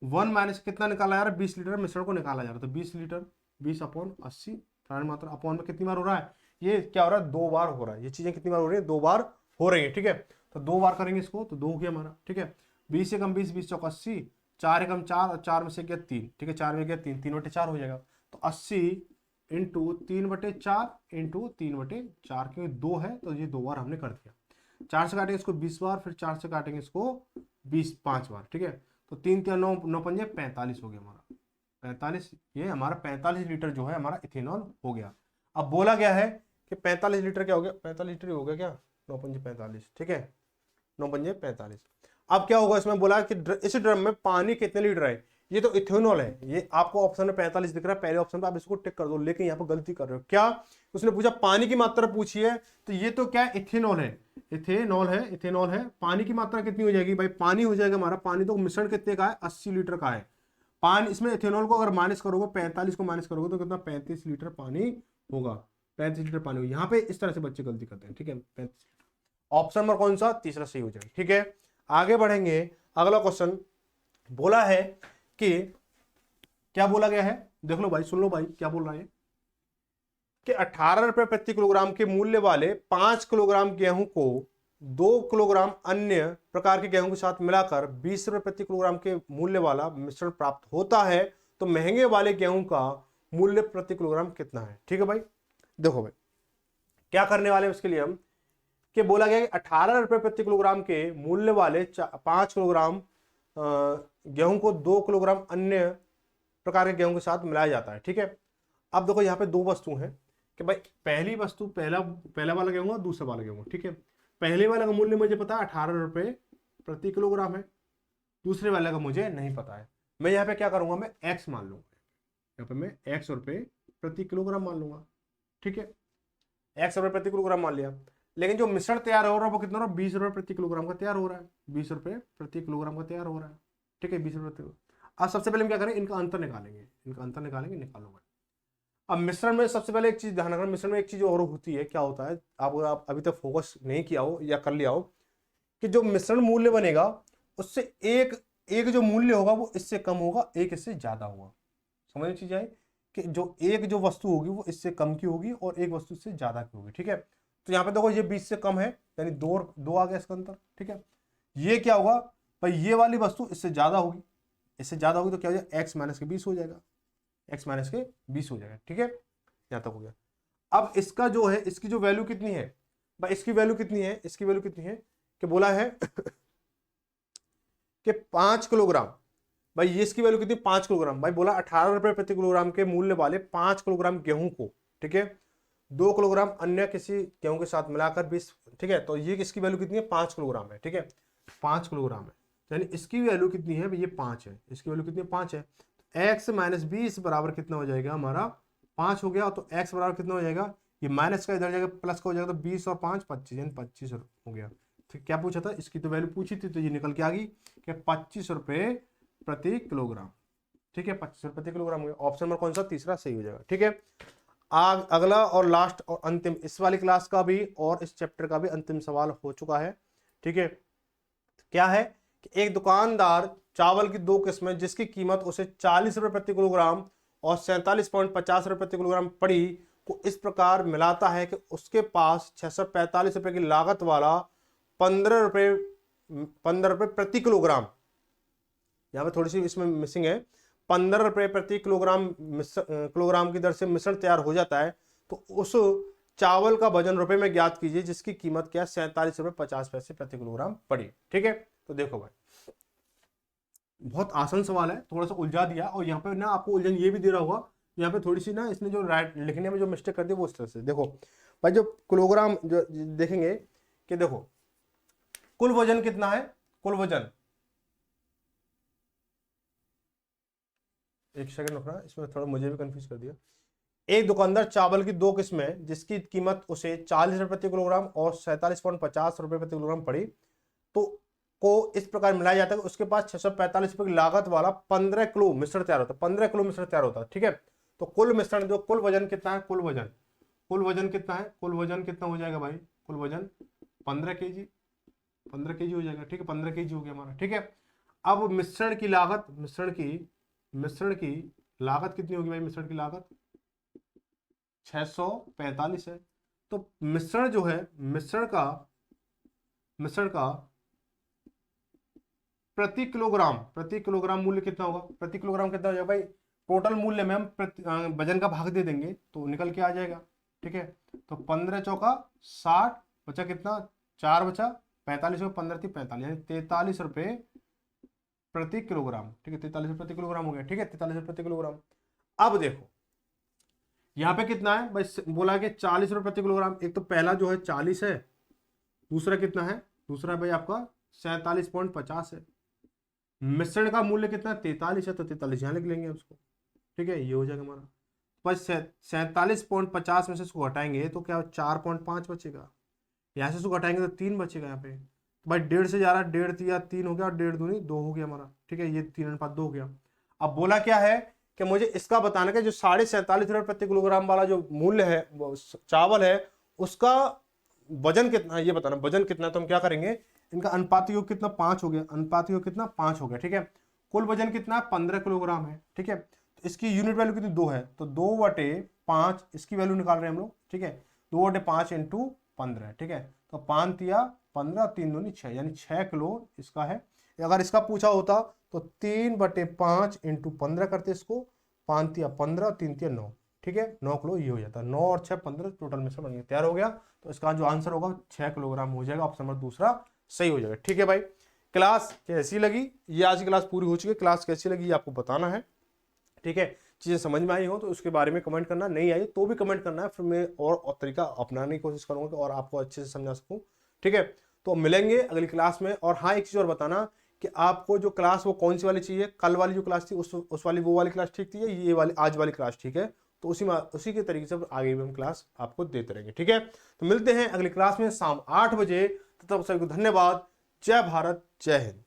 S1: 1 माइनस कितना निकाला जा रहा है, 20 लीटर मिश्रण को निकाला जा रहा है। तो 20 लीटर 20/80 प्रारंभिक मात्रा अपॉन में कितनी बार हो रहा है, ये क्या हो रहा है, 2 बार हो रहा है। ये चीजें कितनी बार हो रही है, 2 बार हो रही है। ठीक है, तो 2 बार करेंगे इसको, तो 2 हो गया हमारा। ठीक है, 20 से कम 20, 20 चौका 80, 4 एकम 4 और 4 में से गया 3। ठीक है, 4 में गया 3, 3/4 हो जाएगा। तो 80 इंटू 3/4 इंटू 3/4, क्योंकि 2 है तो ये 2 बार हमने कर दिया। 4 से काटेंगे इसको 20 बार, फिर 4 से काटेंगे इसको 5 बार। ठीक है, तो 3 3 9 9 5 45 हो गया हमारा, 45। ये हमारा 45 लीटर जो है हमारा इथेनॉल हो गया। अब बोला गया है कि 45 लीटर क्या हो गया, 45 लीटर हो गया क्या, 9 5 45। ठीक है, 9 5 45। अब क्या होगा, इसमें बोला कि इस ड्रम में पानी कितने लीटर है। ये तो इथेनॉल है, ये आपको ऑप्शन में 45 दिख रहा है, पहले ऑप्शन पे आप इसको टिक कर दो। लेकिन यहाँ पर गलती कर रहे हो, क्या उसने पूछा पानी की मात्रा पूछी है, तो ये तो क्या है, इथेनॉल है, इथेनॉल है। पानी की मात्रा कितनी हो जाएगी भाई, पानी हो जाएगा हमारा, पानी तो मिश्रण कितने का है, 80 लीटर का है। पानी इसमें इथेनॉल को अगर माइनस करोगे, 45 को माइनस करोगे तो कितना, 35 लीटर पानी होगा, 35 लीटर पानी होगा। यहाँ पे इस तरह से बच्चे गलती करते हैं। ठीक है, 35 लीटर, ऑप्शन नंबर कौन सा, तीसरा सही हो जाएगा। ठीक है, आगे बढ़ेंगे, अगला क्वेश्चन बोला है कि क्या बोला गया है, देख लो भाई, सुन लो भाई, क्या बोल रहा है कि 18 रुपए प्रति किलोग्राम के मूल्य वाले 5 किलोग्राम गेहूं को 2 किलोग्राम अन्य प्रकार के गेहूं के साथ मिलाकर 20 रुपए प्रति किलोग्राम के मूल्य वाला मिश्रण प्राप्त होता है। तो महंगे वाले गेहूं का मूल्य प्रति किलोग्राम कितना है। ठीक है भाई, देखो भाई क्या करने वाले हैं उसके लिए हम, कि बोला गया कि 18 रुपए प्रति किलोग्राम के मूल्य वाले 5 किलोग्राम गेहूं को 2 किलोग्राम अन्य प्रकार के गेहूं के साथ मिलाया जाता है। ठीक है, अब देखो यहाँ पे 2 वस्तु हैं कि भाई पहली वस्तु पहला वाला गेहूं और दूसरा वाला गेहूं। ठीक है, पहले वाले का मूल्य मुझे पता है 18 रुपए प्रति किलोग्राम है, दूसरे वाले का मुझे नहीं पता है। मैं यहाँ पे क्या करूंगा, मैं एक्स मान लूंगा, यहाँ पे मैं एक्स रुपए प्रति किलोग्राम मान लूंगा। ठीक है, एक्स रुपए प्रति किलोग्राम मान लिया। लेकिन जो मिश्रण तैयार हो रहा है वो कितना हो रहा है, 20 रुपए प्रति किलोग्राम का तैयार हो रहा है, 20 रुपए प्रति किलोग्राम का तैयार हो रहा है। ठीक है, 20 रुपए। अब सबसे पहले हम क्या करें, इनका अंतर निकालेंगे, निकालो। अब मिश्रण में सबसे पहले एक चीज ध्यान रखना, मिश्रण में एक चीज और होती है, क्या होता है, आप अभी तक फोकस नहीं किया हो या कर लिया हो, कि जो मिश्रण मूल्य बनेगा उससे एक जो मूल्य होगा वो इससे कम होगा, एक इससे ज्यादा होगा। समझ चीज आई कि जो वस्तु होगी वो इससे कम की होगी और एक वस्तु इससे ज्यादा की होगी। ठीक है, तो यहाँ पे देखो ये 20 से कम है, यानी 2 आ गया इसका अंतर। ठीक है, ये क्या होगा भाई, ये वाली वस्तु इससे ज्यादा होगी, तो क्या हो जाएगा, x माइनस के 20 हो जाएगा, x माइनस के 20 हो जाएगा। ठीक है, यहां तक हो गया। अब इसका जो है, इसकी जो वैल्यू कितनी है भाई, इसकी वैल्यू कितनी है कि बोला है कि 5 किलोग्राम, भाई ये इसकी वैल्यू कितनी, 5 किलोग्राम। भाई बोला 18 रुपए प्रति किलोग्राम के मूल्य वाले 5 किलोग्राम गेहूं को, ठीक है, 2 किलोग्राम अन्य किसी गेहूं के साथ मिलाकर 20, ठीक है। तो ये इसकी वैल्यू कितनी है, 5 किलोग्राम है, ठीक है, 5 किलोग्राम है, यानी इसकी वैल्यू कितनी है, ये 5 है, इसकी वैल्यू कितनी है, 5 है। एक्स माइनस 20 बराबर कितना हो जाएगा हमारा, 5 हो गया। तो एक्स बराबर कितना हो जाएगा, ये माइनस का इधर जाएगा प्लस का हो जाएगा, तो 20 और 5 25, यानी 25 हो गया। फिर क्या पूछा था, इसकी तो वैल्यू पूछी थी, तो ये निकल के आ गई कि 25 रुपये प्रति किलोग्राम, ठीक है, 25 रुपये प्रति किलोग्राम हो गया। ऑप्शन नंबर कौन सा, तीसरा सही हो जाएगा, ठीक है। अगला और लास्ट और अंतिम इस वाली क्लास का भी और इस चैप्टर का भी अंतिम सवाल हो चुका है, ठीक है। क्या है कि एक दुकानदार चावल की 2 किस्में जिसकी कीमत उसे 40 रुपये प्रति किलोग्राम और 47.50 रुपये प्रति किलोग्राम पड़ी को इस प्रकार मिलाता है कि उसके पास 645 रुपये की लागत वाला 15 रुपये प्रति किलोग्राम, यहाँ पे थोड़ी सी इसमें मिसिंग है, 15 रुपये प्रति किलोग्राम की दर से मिश्रण तैयार हो जाता है, तो उस चावल का वजन रुपए में ज्ञात कीजिए जिसकी कीमत क्या है, 47 रुपये 50 पैसे प्रति किलोग्राम पड़ी, ठीक है। तो देखो भाई, बहुत आसान सवाल है, थोड़ा सा उलझा दिया, और यहाँ पे ना आपको उलझन ये भी दे रहा होगा, यहाँ पे थोड़ी सी ना इसने जो राइट लिखने में जो मिस्टेक कर दी वो इस तरह से देखो भाई, जो किलोग्राम जो देखेंगे कि देखो कुल वजन कितना है, कुल वजन, एक सेकंड रुकना, इसमें थोड़ा मुझे भी कंफ्यूज कर दिया। एक दुकानदार चावल की 2 किस्में जिसकी कीमत उसे 40 रुपये प्रति किलोग्राम और 47.50 रुपये प्रति किलोग्राम पड़ी तो को इस प्रकार मिलाया जाता है कि उसके पास 645 रुपये की लागत वाला 15 किलो मिश्रण तैयार होता है, 15 किलो मिश्रण तैयार होता है, ठीक है। तो कुल मिश्रण जो कुल वजन कितना है, कुल वजन कितना है, कुल वजन कितना हो जाएगा भाई, कुल वजन 15 केजी, 15 केजी हो जाएगा, ठीक है, 15 केजी हो गया हमारा, ठीक है। अब मिश्रण की लागत, मिश्रण की लागत कितनी होगी भाई, मिश्रण की लागत 645 है। तो मिश्रण जो है, मिश्रण का प्रति किलोग्राम मूल्य कितना होगा, प्रति किलोग्राम कितना हो जाएगा भाई, टोटल मूल्य में हम वजन का भाग दे देंगे तो निकल के आ जाएगा, ठीक है। तो 15 चौका 60 बचा कितना, 4 बचा 45 में 15 थी 45, यानी 43 रुपये प्रति किलोग्राम, ठीक है, 43 रुपये प्रति किलोग्राम हो गया, ठीक है, 43 रुपये प्रति किलोग्राम। अब देखो यहाँ पे कितना है भाई, बोला कि 40 रुपये प्रति किलोग्राम, एक तो पहला जो है 40 है, दूसरा कितना है, दूसरा भाई आपका 47.50 है, मिश्रण का मूल्य कितना 43 है, तो 43 यहाँ लिख लेंगे उसको, ठीक है, ये हो जाएगा हमारा। बस 47.50 में से इसको हटाएंगे तो क्या 4.5 बचेगा, यहाँ से इसको हटाएंगे तो 3 बचेगा यहाँ पे, भाई 1.5 से जा रहा, 1.5 या 3 हो गया, और 1.5 दूनी 2 हो गया हमारा, ठीक है, ये 3:2 हो गया। अब बोला क्या है कि मुझे इसका बताना कि जो 47.5 रुपये प्रति किलोग्राम वाला जो मूल्य है चावल है उसका वजन कितना है ये बताना, वजन कितना है। तो हम क्या करेंगे, इनका अनुपात योग कितना 5 हो गया, अनुपात योग कितना 5 हो गया, ठीक है। कुल वजन कितना है 15 किलोग्राम है, ठीक है। तो इसकी यूनिट वैल्यू कितनी 2 है, तो 2/5 इसकी वैल्यू निकाल रहे हैं हम लोग, ठीक है, 2/5 × 15, ठीक है। तो 5 तिया 15, 3 दूनी 6, यानी 6 किलो इसका है। अगर इसका पूछा होता तो 3/5 × 15 करते इसको, 5 तिया 15, 3 तिया 9, ठीक है, 9 किलो ये हो जाता है, 9 और 6 15, टोटल मिश्रण बन गया, तैयार हो गया। तो इसका जो आंसर होगा 6 किलोग्राम हो जाएगा, ऑप्शन नंबर दूसरा सही हो जाएगा, ठीक है भाई। क्लास कैसी लगी, ये आज की क्लास पूरी हो चुकी है, क्लास कैसी लगी ये आपको बताना है, ठीक है। चीजें समझ में आई हो तो उसके बारे में कमेंट करना, नहीं आई तो भी कमेंट करना है, फिर मैं और तरीका अपनाने की कोशिश करूंगा और आपको अच्छे से समझा सकूं, ठीक है। तो मिलेंगे अगली क्लास में। और हाँ, एक चीज और बताना कि आपको जो क्लास वो कौन सी वाली चाहिए, कल वाली जो क्लास थी उस वाली वो वाली क्लास ठीक थी, ये वाली आज वाली क्लास ठीक है। तो उसी के तरीके से आगे भी हम क्लास आपको देते रहेंगे, ठीक है। तो मिलते हैं अगली क्लास में शाम 8 बजे, तब तक सभी को धन्यवाद। जय भारत, जय हिंद।